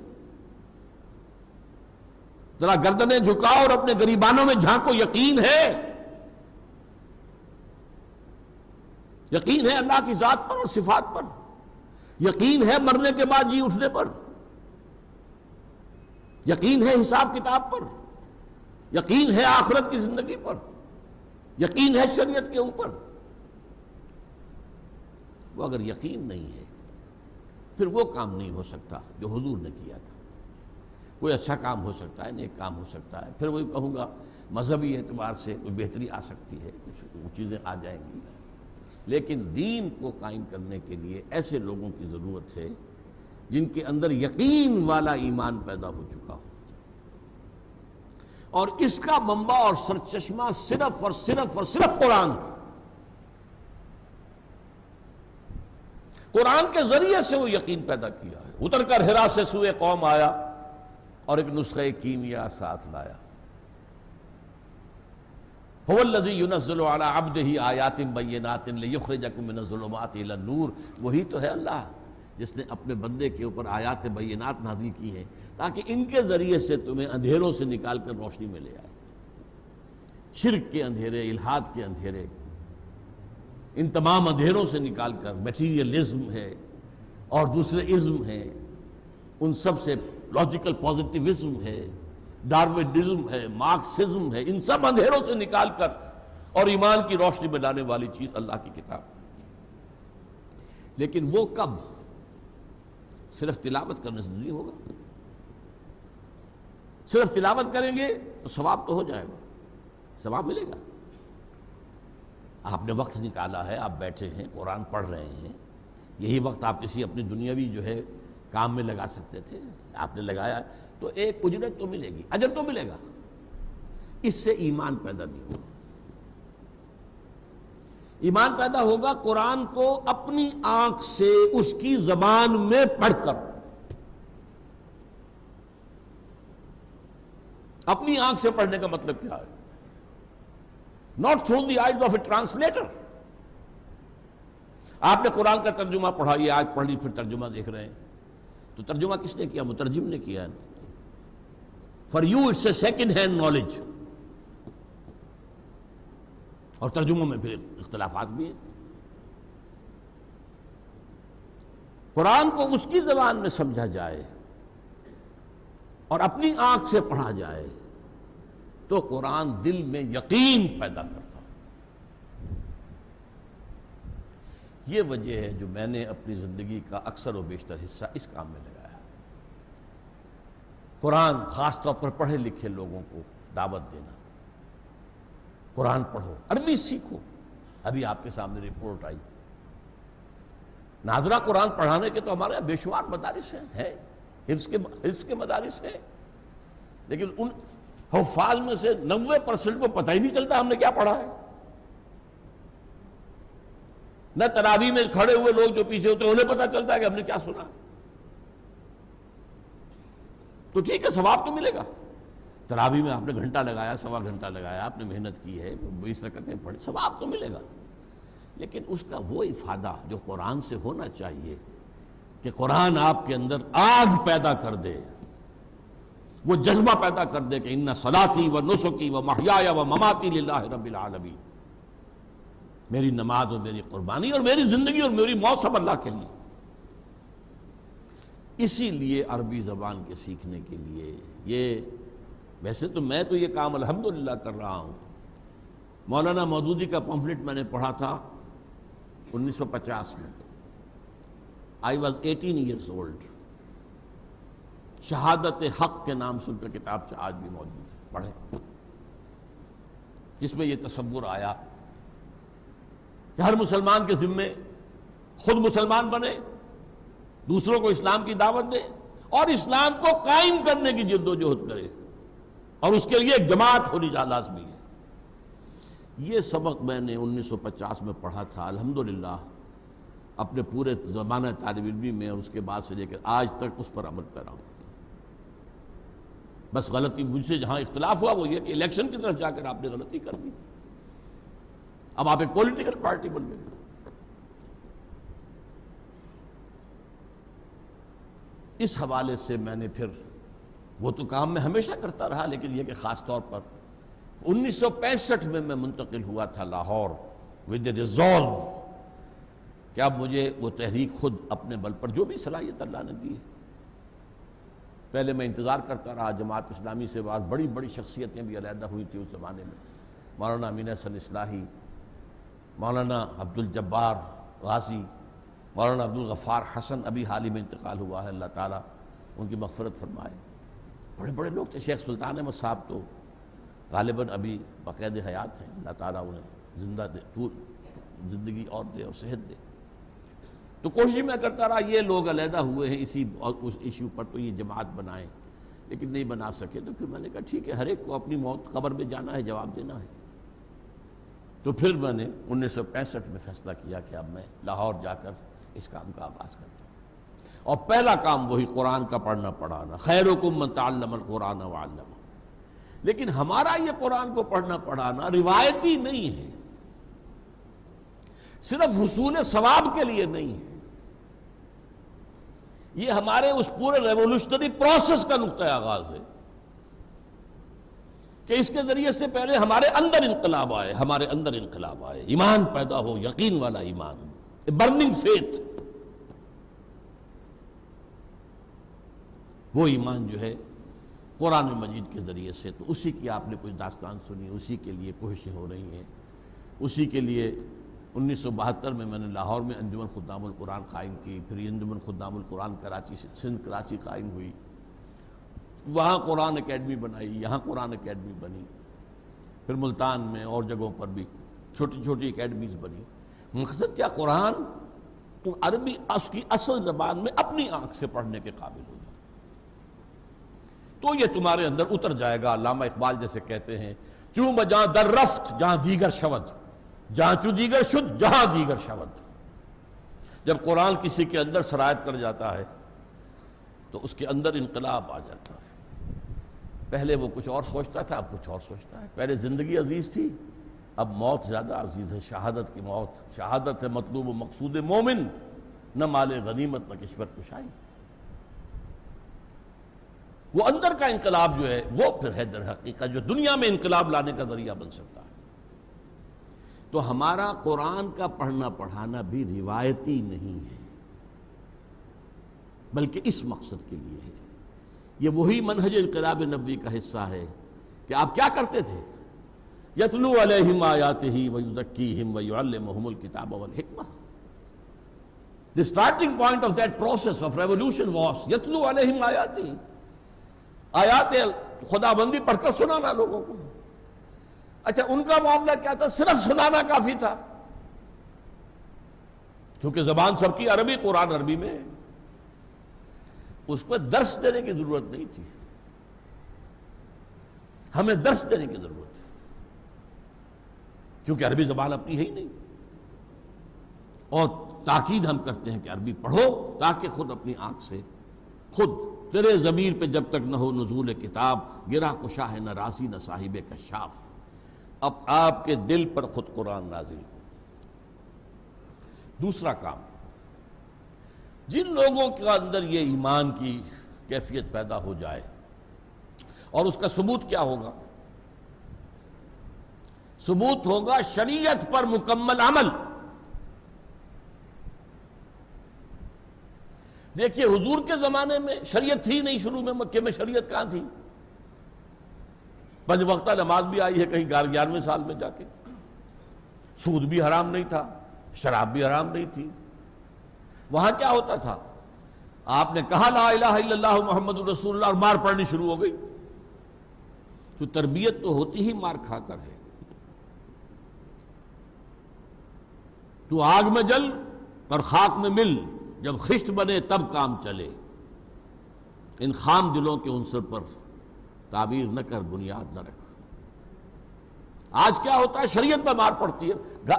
ذرا گردنیں جھکاؤ اور اپنے گریبانوں میں جھانکو. یقین ہے، یقین ہے اللہ کی ذات پر اور صفات پر، یقین ہے مرنے کے بعد جی اٹھنے پر، یقین ہے حساب کتاب پر، یقین ہے آخرت کی زندگی پر، یقین ہے شریعت کے اوپر. وہ اگر یقین نہیں ہے پھر وہ کام نہیں ہو سکتا جو حضور نے کیا تھا. کوئی اچھا کام ہو سکتا ہے، نیک کام ہو سکتا ہے، پھر وہی کہوں گا مذہبی اعتبار سے کوئی بہتری آ سکتی ہے، کچھ چیزیں آ جائیں گی، لیکن دین کو قائم کرنے کے لیے ایسے لوگوں کی ضرورت ہے جن کے اندر یقین والا ایمان پیدا ہو چکا ہو. اور اس کا منبع اور سرچشمہ صرف اور صرف اور صرف قرآن. قرآن کے ذریعے سے وہ یقین پیدا کیا ہے. اتر کر حرا سے سوئے قوم آیا اور ایک نسخہ کیمیا ساتھ لایا. هو الذی ينزل علی عبدہ آیات بینات لیخرجکم من الظلمات الی النور. وہی تو ہے اللہ جس نے اپنے بندے کے اوپر آیات بینات نازل کی ہیں تاکہ ان کے ذریعے سے تمہیں اندھیروں سے نکال کر روشنی میں لے آئے. شرک کے اندھیرے، الحاد کے اندھیرے، ان تمام اندھیروں سے نکال کر میٹیریلزم ہے اور دوسرے ازم ہیں، ان سب سے لاجیکل پازیٹیوزم ہے، ڈاروینزم ہے، مارکسزم ہے، ان سب اندھیروں سے نکال کر اور ایمان کی روشنی میں لانے والی چیز اللہ کی کتاب. لیکن وہ کب؟ صرف تلاوت کرنے سے نہیں ہوگا. صرف تلاوت کریں گے تو ثواب تو ہو جائے گا، ثواب ملے گا. آپ نے وقت نکالا ہے، آپ بیٹھے ہیں قرآن پڑھ رہے ہیں، یہی وقت آپ کسی اپنی دنیاوی جو ہے کام میں لگا سکتے تھے، آپ نے لگایا تو ایک اجرت تو ملے گی، اجر تو ملے گا. اس سے ایمان پیدا نہیں ہوگا. ایمان پیدا ہوگا قرآن کو اپنی آنکھ سے اس کی زبان میں پڑھ کر. اپنی آنکھ سے پڑھنے کا مطلب کیا ہے؟ not through the eyes of a translator. آپ نے قرآن کا ترجمہ پڑھا، یہ آج پڑھ لی پھر ترجمہ دیکھ رہے ہیں، تو ترجمہ کس نے کیا؟ مترجم نے کیا ہے. For you it's a second hand knowledge. اور ترجموں میں پھر اختلافات بھی ہیں. قرآن کو اس کی زبان میں سمجھا جائے اور اپنی آنکھ سے پڑھا جائے تو قرآن دل میں یقین پیدا کرتا. یہ وجہ ہے جو میں نے اپنی زندگی کا اکثر و بیشتر حصہ اس کام میں لگایا. قرآن خاص طور پر پڑھے لکھے لوگوں کو دعوت دینا، قرآن پڑھو، عربی سیکھو. ابھی آپ کے سامنے رپورٹ آئی، ناظرہ قرآن پڑھانے کے تو ہمارے بے شمار مدارس ہیں، حفظ کے مدارس ہیں، لیکن ان حفاظ میں سے 90% کو پتہ ہی نہیں چلتا ہم نے کیا پڑھا ہے. نہ تراویح میں کھڑے ہوئے لوگ جو پیچھے ہوتے ہیں انہیں پتہ چلتا ہے کہ ہم نے کیا سنا. تو ٹھیک ہے، ثواب تو ملے گا. تراویح میں آپ نے گھنٹہ لگایا، سوا گھنٹہ لگایا، آپ نے محنت کی ہے، 20 رکعتیں پڑھی، ثواب تو ملے گا. لیکن اس کا وہ افادہ جو قرآن سے ہونا چاہیے کہ قرآن آپ کے اندر آگ پیدا کر دے، وہ جذبہ پیدا کر دے کہ ان صلاتی و نسکی و محیای و مماتی للہ رب العالمین، میری نماز اور میری قربانی اور میری زندگی اور میری موت سب اللہ کے لیے. اسی لیے عربی زبان کے سیکھنے کے لیے یہ، ویسے تو میں تو یہ کام الحمدللہ کر رہا ہوں. مولانا مودودی کا پمفلٹ میں نے پڑھا تھا 1950 میں. I was 18 years old. شہادت حق کے نام سے ان کا کتاب سے آج بھی موجود ہے، پڑھیں. جس میں یہ تصور آیا کہ ہر مسلمان کے ذمے خود مسلمان بنے، دوسروں کو اسلام کی دعوت دے اور اسلام کو قائم کرنے کی جد و جہد کرے، اور اس کے لیے ایک جماعت ہونی لازمی ہے. یہ سبق میں نے 1950 میں پڑھا تھا، الحمدللہ اپنے پورے زمانہ طالب علمی میں، اور اس کے بعد سے لے کر آج تک اس پر عمل پیرا ہوں۔ بس غلطی مجھ سے جہاں اختلاف ہوا وہ یہ کہ الیکشن کی طرف جا کر آپ نے غلطی کر دی، اب آپ ایک پولیٹیکل پارٹی بن گئے۔ اس حوالے سے میں نے پھر وہ تو کام میں ہمیشہ کرتا رہا، لیکن یہ کہ خاص طور پر 1965 میں منتقل ہوا تھا لاہور ود اے ریزولو کہ اب مجھے وہ تحریک خود اپنے بل پر، جو بھی صلاحیت اللہ نے دی ہے۔ پہلے میں انتظار کرتا رہا، جماعت اسلامی سے بعد بڑی بڑی شخصیتیں بھی علیحدہ ہوئی تھیں اس زمانے میں، مولانا امین حسن اصلاحی، مولانا عبد الجبار غازی، مولانا عبد الغفار حسن، ابھی حال ہی میں انتقال ہوا ہے، اللہ تعالیٰ ان کی مغفرت فرمائے۔ بڑے بڑے لوگ تھے، شیخ سلطان احمد صاحب تو غالباً ابھی باقید حیات ہیں، اللہ تعالیٰ انہیں زندہ دے، زندگی اور دے اور صحت دے۔ تو کوشش میں کرتا رہا، یہ لوگ علیحدہ ہوئے ہیں اسی اور اس ایشو پر، تو یہ جماعت بنائیں، لیکن نہیں بنا سکے۔ تو پھر میں نے کہا ٹھیک ہے، ہر ایک کو اپنی موت قبر میں جانا ہے، جواب دینا ہے۔ تو پھر میں نے 1965 میں فیصلہ کیا کہ اب میں لاہور جا کر اس کام کا آغاز کرتا ہوں، اور پہلا کام وہی قرآن کا پڑھنا پڑھانا، خیرکم من تعلم القرآن وعلمہ۔ لیکن ہمارا یہ قرآن کو پڑھنا پڑھانا روایتی نہیں ہے، صرف حصول ثواب کے لیے نہیں ہے، یہ ہمارے اس پورے ریولوشنری پروسیس کا نقطہ آغاز ہے کہ اس کے ذریعے سے پہلے ہمارے اندر انقلاب آئے، ہمارے اندر انقلاب آئے، ایمان پیدا ہو، یقین والا ایمان، برننگ فیتھ۔ وہ ایمان جو ہے قرآن مجید کے ذریعے سے، تو اسی کی آپ نے کچھ داستان سنی، اسی کے لیے کوششیں ہو رہی ہیں، اسی کے لیے 1972 میں نے لاہور میں انجمن خدام القرآن قائم کی، پھر انجمن خدام القرآن کراچی سے سندھ کراچی قائم ہوئی، وہاں قرآن اکیڈمی بنائی، یہاں قرآن اکیڈمی بنی، پھر ملتان میں اور جگہوں پر بھی چھوٹی چھوٹی اکیڈمیز بنی۔ مقصد کیا؟ قرآن عربی اس کی اصل زبان میں اپنی آنکھ سے پڑھنے کے قابل ہو جائے، تو یہ تمہارے اندر اتر جائے گا۔ علامہ اقبال جیسے کہتے ہیں، چوں بجاں در رفت جہاں دیگر شود، جہاں چو دیگر شد جہاں دیگر شود۔ جب قرآن کسی کے اندر سرایت کر جاتا ہے تو اس کے اندر انقلاب آ جاتا ہے۔ پہلے وہ کچھ اور سوچتا تھا، اب کچھ اور سوچتا ہے۔ پہلے زندگی عزیز تھی، اب موت زیادہ عزیز ہے، شہادت کی موت۔ شہادت ہے مطلوب و مقصود مومن، نہ مال غنیمت نہ کشور کشائی۔ وہ اندر کا انقلاب جو ہے وہ پھر ہے در حقیقت جو دنیا میں انقلاب لانے کا ذریعہ بن سکتا ہے۔ تو ہمارا قرآن کا پڑھنا پڑھانا بھی روایتی نہیں ہے، بلکہ اس مقصد کے لیے ہے۔ یہ وہی منہج انقلاب نبوی کا حصہ ہے کہ آپ کیا کرتے تھے؟ یتلو علیہم آیاتہ ویزکیہم ویعلمہم الکتاب والحکمہ۔ The starting point of that process of revolution was یتلو علیہم آیاتہ، آیات خدا بندی پڑھ کر سنانا لوگوں کو۔ اچھا، ان کا معاملہ کیا تھا؟ صرف سنانا کافی تھا، کیونکہ زبان سب کی عربی، قرآن عربی میں، اس پر درس دینے کی ضرورت نہیں تھی۔ ہمیں درس دینے کی ضرورت ہے، کیونکہ عربی زبان اپنی ہے ہی نہیں، اور تاکید ہم کرتے ہیں کہ عربی پڑھو تاکہ خود اپنی آنکھ سے، خود تیرے ضمیر پہ جب تک نہ ہو نزول کتاب، گرا کشا ہے نہ راضی نہ صاحب کشاف، اب آپ کے دل پر خود قرآن نازل ہو۔ دوسرا کام، جن لوگوں کے اندر یہ ایمان کی کیفیت پیدا ہو جائے، اور اس کا ثبوت کیا ہوگا؟ ثبوت ہوگا شریعت پر مکمل عمل۔ دیکھیے، حضور کے زمانے میں شریعت تھی نہیں، شروع میں مکے میں شریعت کہاں تھی؟ 5 وقتہ نماز بھی آئی ہے کہیں 11ویں سال میں جا کے، سود بھی حرام نہیں تھا، شراب بھی حرام نہیں تھی۔ وہاں کیا ہوتا تھا؟ آپ نے کہا لا الہ الا اللہ محمد رسول اللہ، اور مار پڑنی شروع ہو گئی۔ تو تربیت تو ہوتی ہی مار کھا کر ہے۔ تو آگ میں جل اور خاک میں مل، جب خشت بنے تب کام چلے۔ ان خام دلوں کے عنصر پر تعبیر نہ کر، بنیاد نہ رکھ۔ آج کیا ہوتا ہے، شریعت پر مار پڑتی ہے.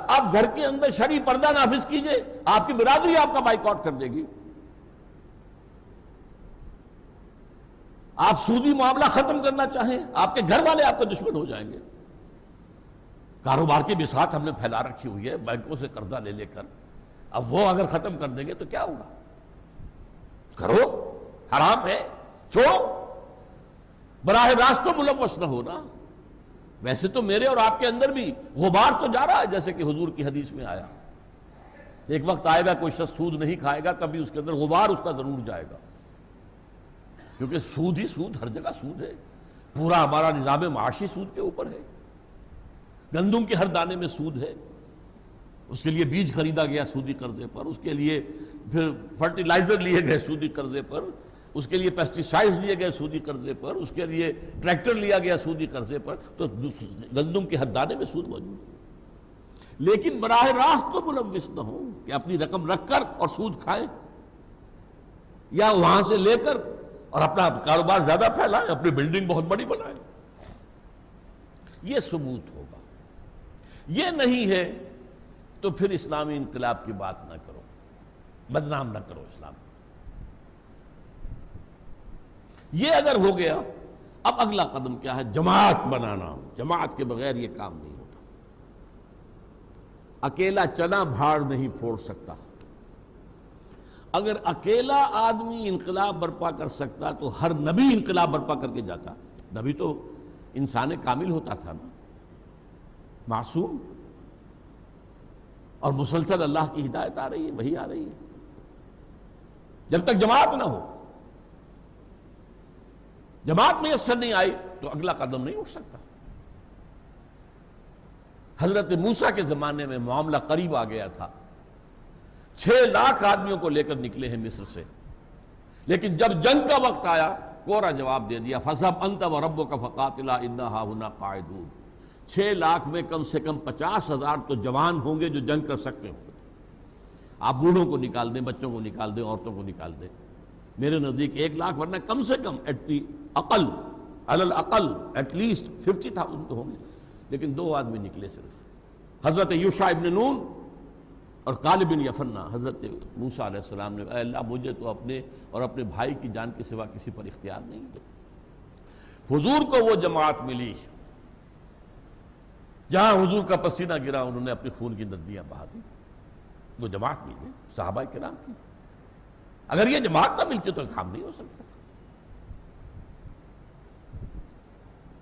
آپ گھر کے اندر شرعی پردہ نافذ کیجئے، آپ کی برادری آپ کا بائیکاٹ کر دے گی. آپ سودی معاملہ ختم کرنا چاہیں، آپ کے گھر والے آپ کے دشمن ہو جائیں گے. کاروبار کی بساط ہم نے پھیلا رکھی ہوئی ہے بینکوں سے قرضہ لے لے کر، اب وہ اگر ختم کر دیں گے تو کیا ہوگا؟ کرو، حرام ہے، چھوڑو، براہ راست تو ملوث نہ ہونا. ویسے تو میرے اور آپ کے اندر بھی غبار تو جا رہا ہے، جیسے کہ حضور کی حدیث میں آیا، ایک وقت آئے گا کوئی شخص سود نہیں کھائے گا کبھی، اس کے اندر غبار اس کا ضرور جائے گا، کیونکہ سود ہی سود، ہر جگہ سود ہے. پورا ہمارا نظام معاشی سود کے اوپر ہے. گندم کے ہر دانے میں سود ہے. اس کے لیے بیج خریدا گیا سودی قرضے پر، اس کے لیے پھر فرٹیلائزر لیے گئے سودی قرضے پر، اس کے لیے پیسٹیسائڈز لیے گئے سودی قرضے پر، اس کے لیے ٹریکٹر لیا گیا سودی قرضے پر. تو گندم کے ہر دانے میں سود موجود ہے. لیکن براہ راست تو ملوث نہ ہو کہ اپنی رقم رکھ کر اور سود کھائیں، یا وہاں سے لے کر اور اپنا کاروبار زیادہ پھیلائیں، اپنی بلڈنگ بہت بڑی بنائیں. یہ ثبوت ہوگا. یہ نہیں ہے تو پھر اسلامی انقلاب کی بات نہ کرو، بدنام نہ کرو اسلام. یہ اگر ہو گیا، اب اگلا قدم کیا ہے؟ جماعت بنانا. جماعت کے بغیر یہ کام نہیں ہوتا. اکیلا چنا بھاڑ نہیں پھوڑ سکتا. اگر اکیلا آدمی انقلاب برپا کر سکتا تو ہر نبی انقلاب برپا کر کے جاتا. نبی تو انسان کامل ہوتا تھا نا، معصوم، اور مسلسل اللہ کی ہدایت آ رہی ہے، وہی آ رہی ہے. جب تک جماعت نہ ہو، جماعت میسر نہیں آئی تو اگلا قدم نہیں اٹھ سکتا. حضرت موسیٰ کے زمانے میں معاملہ قریب آ گیا تھا. 6 لاکھ آدمیوں کو لے کر نکلے ہیں مصر سے، لیکن جب جنگ کا وقت آیا کوڑا جواب دے دیا، فَذْهَبْ أَنْتَ وَرَبُّكَ فَقَاتِلَا إِنَّا هَاهُنَا قَاعِدُونَ. 6 لاکھ میں کم سے کم 50,000 تو جوان ہوں گے جو جنگ کر سکتے ہوں. آپ بوڑھوں کو نکال دیں، بچوں کو نکال دیں، عورتوں کو نکال دیں. میرے نزدیک 1 لاکھ، ورنہ کم سے کم اقل علی الاقل ایٹ لیسٹ 50,000 تو ہوں گے. لیکن 2 آدمی نکلے صرف، حضرت یوشع ابن نون اور کالب بن یفنہ. حضرت موسیٰ علیہ السلام نے، اے اللہ مجھے تو اپنے اور اپنے بھائی کی جان کے سوا کسی پر اختیار نہیں. حضور کو وہ جماعت ملی جہاں حضور کا پسینہ گرا، انہوں نے اپنی خون کی ندیاں بہا دی. وہ جماعت مل گئی صحابہ کرام کی. اگر یہ جماعت نہ ملتی تو کام نہیں ہو سکتا تھا.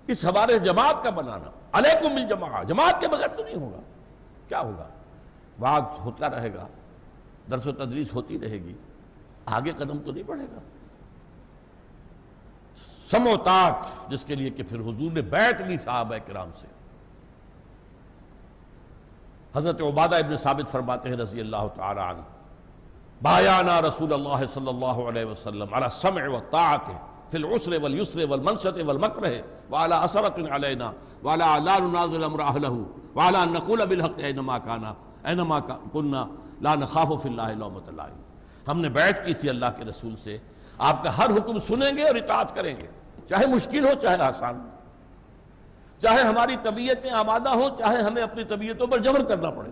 اس حوالے سے جماعت کا بنانا، علیکم بالجماعہ، جماعت کے بغیر تو نہیں ہوگا. کیا ہوگا؟ وعظ ہوتا رہے گا، درس و تدریس ہوتی رہے گی، آگے قدم تو نہیں بڑھے گا. سمع و طاعت، جس کے لیے کہ پھر حضور نے بیعت لی صحابہ کرام سے. حضرت عبادہ ابن ثابت فرماتے ہیں رضی اللہ تعالی عنہ، بایعنا رسول اللہ صلی اللہ علیہ وسلم علی السمع والطاعت فی العسر والیسر والمنشط والمکرہ وعلی اثرۃ علینا وعلی لا ننازل امر اہلہ وعلی ان نقول بالحق اینما کنا لا نخاف فی اللہ لومۃ لائم. ہم نے بیعت کی تھی اللہ کے رسول سے، آپ کا ہر حکم سنیں گے اور اطاعت کریں گے، چاہے مشکل ہو چاہے آسان، چاہے ہماری طبیعتیں آمادہ ہوں چاہے ہمیں اپنی طبیعتوں پر جبر کرنا پڑے،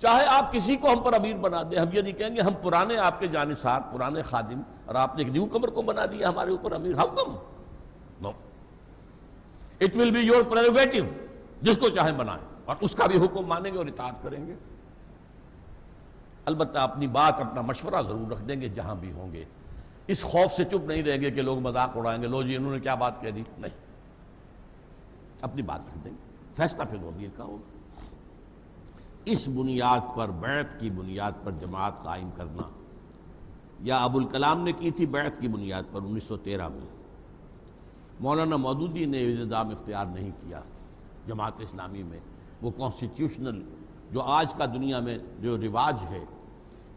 چاہے آپ کسی کو ہم پر امیر بنا دیں. ہم یہ نہیں کہیں گے ہم پرانے آپ کے جانثار پرانے خادم اور آپ نے ایک نیو کمر کو بنا دیا ہمارے اوپر امیر. How come? No, it will be your prerogative. جس کو چاہیں بنائیں اور اس کا بھی حکم مانیں گے اور اطاعت کریں گے. البتہ اپنی بات اپنا مشورہ ضرور رکھ دیں گے جہاں بھی ہوں گے. اس خوف سے چپ نہیں رہیں گے کہ لوگ مذاق اڑائیں گے، لو جی انہوں نے کیا بات کہہ دی. نہیں، اپنی بات رکھ دیں گے، فیصلہ پھر امیر کا ہوگا. اس بنیاد پر، بیعت کی بنیاد پر جماعت قائم کرنا، یا ابو الکلام نے کی تھی بیعت کی بنیاد پر 1913 میں. مولانا مودودی نے یہ نظام اختیار نہیں کیا جماعت اسلامی میں. وہ کانسٹیٹیوشنل جو آج کا دنیا میں جو رواج ہے،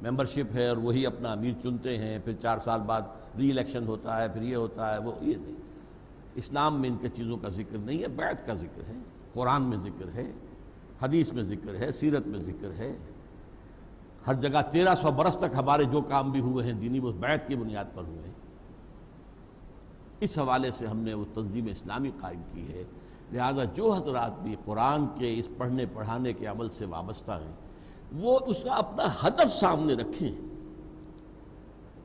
ممبرشپ ہے اور وہی اپنا امیر چنتے ہیں، پھر 4 سال بعد ری الیکشن ہوتا ہے، پھر یہ ہوتا ہے وہ، یہ نہیں. اسلام میں ان کے چیزوں کا ذکر نہیں ہے. بیعت کا ذکر ہے، قرآن میں ذکر ہے، حدیث میں ذکر ہے، سیرت میں ذکر ہے. ہر جگہ 1300 برس تک ہمارے جو کام بھی ہوئے ہیں دینی، وہ بیعت کی بنیاد پر ہوئے ہیں. اس حوالے سے ہم نے وہ تنظیم اسلامی قائم کی ہے لہذا جو حضرات بھی قرآن کے اس پڑھنے پڑھانے کے عمل سے وابستہ ہیں وہ اس کا اپنا ہدف سامنے رکھیں،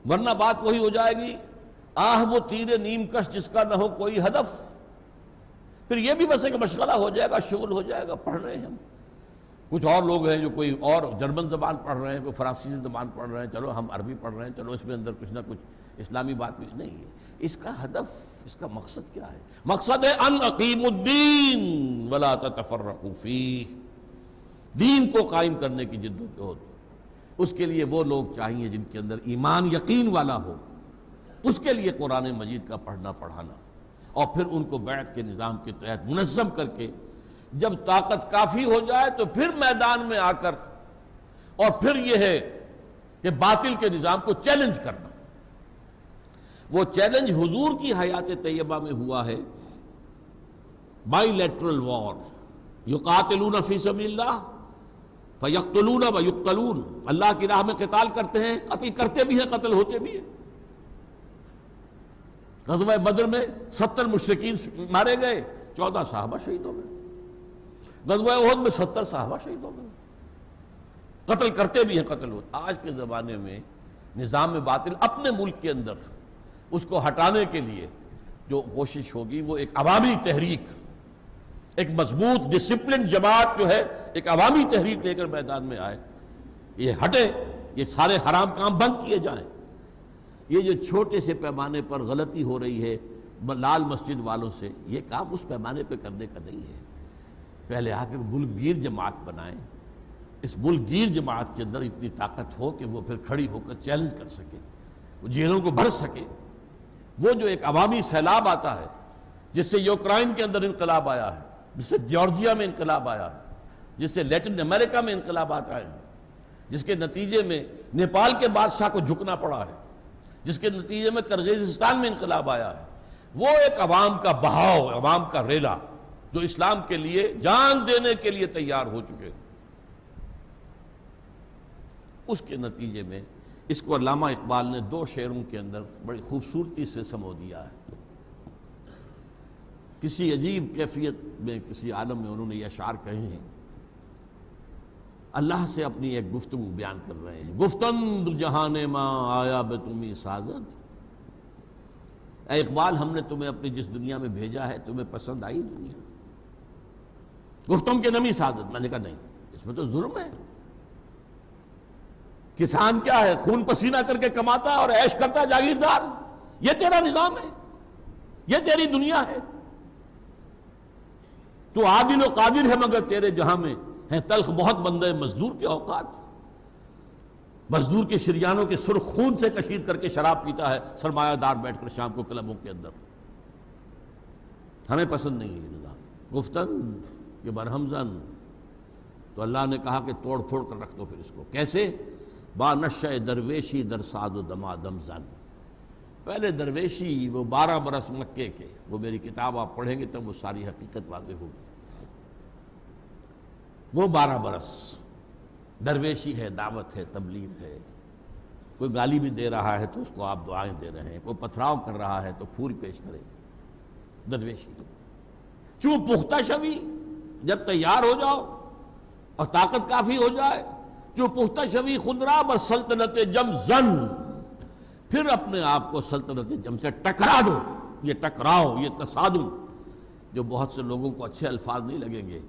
ورنہ بات وہی ہو جائے گی وہ تیر نیم کش جس کا نہ ہو کوئی ہدف، پھر یہ بھی بس ایک مشغلہ ہو جائے گا، شغل ہو جائے گا، پڑھ رہے ہیں ہم۔ کچھ اور لوگ ہیں جو کوئی اور جرمن زبان پڑھ رہے ہیں، کوئی فرانسیسی زبان پڑھ رہے ہیں، چلو ہم عربی پڑھ رہے ہیں، چلو اس میں اندر کچھ نہ کچھ اسلامی بات بھی نہیں ہے۔ اس کا ہدف، اس کا مقصد کیا ہے؟ مقصد ہے ان اقیموا الدین ولا تتفرقوا فیہ، دین کو قائم کرنے کی جد و جہد۔ اس کے لیے وہ لوگ چاہیے جن کے اندر ایمان یقین والا ہو، اس کے لیے قرآن مجید کا پڑھنا پڑھانا، اور پھر ان کو بیعت کے نظام کے تحت منظم کر کے جب طاقت کافی ہو جائے تو پھر میدان میں آ کر، اور پھر یہ ہے کہ باطل کے نظام کو چیلنج کرنا۔ وہ چیلنج حضور کی حیات طیبہ میں ہوا ہے، بائی لیٹرل وار، یقاتلون فی سبیل اللہ فیقتلون ویقتلون، اللہ کی راہ میں قتال کرتے ہیں، قتل کرتے بھی ہیں، قتل ہوتے بھی ہیں۔ غزوہ بدر میں 70 مشرکین مارے گئے، 14 صحابہ شہید ہو گئے۔ غزوہ احد میں 70 صحابہ شہید ہو گئے۔ قتل کرتے بھی ہیں، قتل ہوتے۔ آج کے زمانے میں نظام باطل اپنے ملک کے اندر اس کو ہٹانے کے لیے جو کوشش ہوگی وہ ایک عوامی تحریک، ایک مضبوط ڈسپلن جماعت جو ہے ایک عوامی تحریک لے کر میدان میں آئے، یہ ہٹے، یہ سارے حرام کام بند کیے جائیں۔ یہ جو چھوٹے سے پیمانے پر غلطی ہو رہی ہے لال مسجد والوں سے، یہ کام اس پیمانے پہ کرنے کا نہیں ہے۔ پہلے آ کے ملک گیر جماعت بنائیں، اس ملک گیر جماعت کے اندر اتنی طاقت ہو کہ وہ پھر کھڑی ہو کر چیلنج کر سکے، وہ جیلوں کو بھر سکے۔ وہ جو ایک عوامی سیلاب آتا ہے، جس سے یوکرائن کے اندر انقلاب آیا ہے، جس سے جارجیا میں انقلاب آیا ہے، جس سے لیٹن امریکہ میں انقلاب آتا ہے، جس کے نتیجے میں نیپال کے بادشاہ کو جھکنا پڑا ہے، جس کے نتیجے میں کرغیزستان میں انقلاب آیا ہے، وہ ایک عوام کا بہاؤ، عوام کا ریلا جو اسلام کے لیے جان دینے کے لیے تیار ہو چکے۔ اس کے نتیجے میں اس کو علامہ اقبال نے 2 شعروں کے اندر بڑی خوبصورتی سے سمو دیا ہے۔ کسی عجیب کیفیت میں، کسی عالم میں انہوں نے یہ اشعار کہے ہیں، اللہ سے اپنی ایک گفتگو بیان کر رہے ہیں۔ گفتند جہان ماں آیا بے تمہیں سازد، اے اقبال ہم نے تمہیں اپنی جس دنیا میں بھیجا ہے تمہیں پسند آئی دنیا؟ گفتم کے نمی سعادت، میں نے کہا نہیں، اس میں تو ظلم ہے۔ کسان کیا ہے، خون پسینہ کر کے کماتا ہے اور عیش کرتا ہے جاگیردار، یہ تیرا نظام ہے، یہ تیری دنیا ہے۔ تو عادل و قادر ہے مگر تیرے جہاں میں ہیں تلخ بہت بندے مزدور کے اوقات۔ مزدور کے شریانوں کے سرخ خون سے کشیر کر کے شراب پیتا ہے سرمایہ دار بیٹھ کر شام کو کلبوں کے اندر۔ ہمیں پسند نہیں ہے یہ نظام۔ گفتن یہ برہم زن، تو اللہ نے کہا کہ توڑ پھوڑ کر رکھ دو پھر اس کو۔ کیسے؟ با نشہ درویشی در ساد و دمادم زن، پہلے درویشی وہ 12 برس مکے کے، وہ میری کتاب آپ پڑھیں گے تب وہ ساری حقیقت واضح ہوگی۔ وہ 12 برس درویشی ہے، دعوت ہے، تبلیغ ہے، کوئی گالی بھی دے رہا ہے تو اس کو آپ دعائیں دے رہے ہیں، کوئی پتھراؤ کر رہا ہے تو پھول پیش کرے، درویشی۔ چوں پختہ شوی، جب تیار ہو جاؤ اور طاقت کافی ہو جائے، جو پختہ شوی خود را بس سلطنت جم زن، پھر اپنے آپ کو سلطنت جم سے ٹکرا دو۔ یہ ٹکراؤ، یہ تصادم جو بہت سے لوگوں کو اچھے الفاظ نہیں لگیں گے،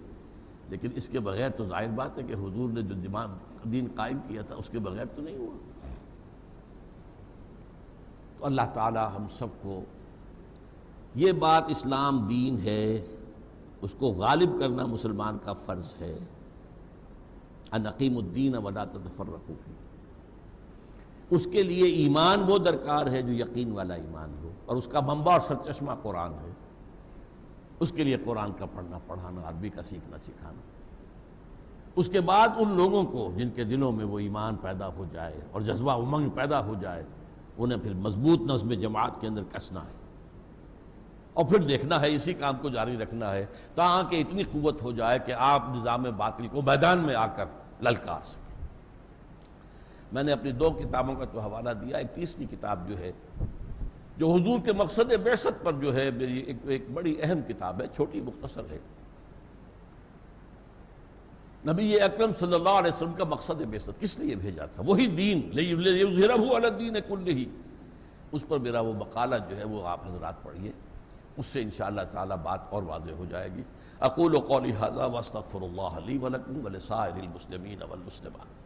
لیکن اس کے بغیر تو ظاہر بات ہے کہ حضور نے جو دین قائم کیا تھا اس کے بغیر تو نہیں ہوا۔ تو اللہ تعالی ہم سب کو یہ بات، اسلام دین ہے، اس کو غالب کرنا مسلمان کا فرض ہے۔ ان اقیموا الدین ولا تتفرقوا فیہ، اس کے لیے ایمان وہ درکار ہے جو یقین والا ایمان ہو، اور اس کا منبع اور سرچشمہ قرآن ہے۔ اس کے لیے قرآن کا پڑھنا پڑھانا، عربی کا سیکھنا سکھانا۔ اس کے بعد ان لوگوں کو جن کے دلوں میں وہ ایمان پیدا ہو جائے اور جذبہ امنگ پیدا ہو جائے، انہیں پھر مضبوط نظم جماعت کے اندر کسنا ہے، اور پھر دیکھنا ہے، اسی کام کو جاری رکھنا ہے تاکہ اتنی قوت ہو جائے کہ آپ نظام باطل کو میدان میں آ کر للکار سکیں۔ میں نے اپنی 2 کتابوں کا تو حوالہ دیا، ایک تیسری کتاب جو ہے جو حضور کے مقصد بعثت پر جو ہے میری ایک بڑی اہم کتاب ہے، چھوٹی مختصر ہے۔ نبی اکرم صلی اللہ علیہ وسلم کا مقصد بعثت کس لیے بھیجا تھا؟ وہی دین، لِیُظْہِرَهُ عَلَى الدِّینِ كُلِّهِ، اس پر میرا وہ مقالہ جو ہے وہ آپ حضرات پڑھیے، اس سے انشاءاللہ تعالی بات اور واضح ہو جائے گی۔ اقول قولی ھذا واستغفر اللہ لی ولکم ولسائر المسلمین والمسلمات۔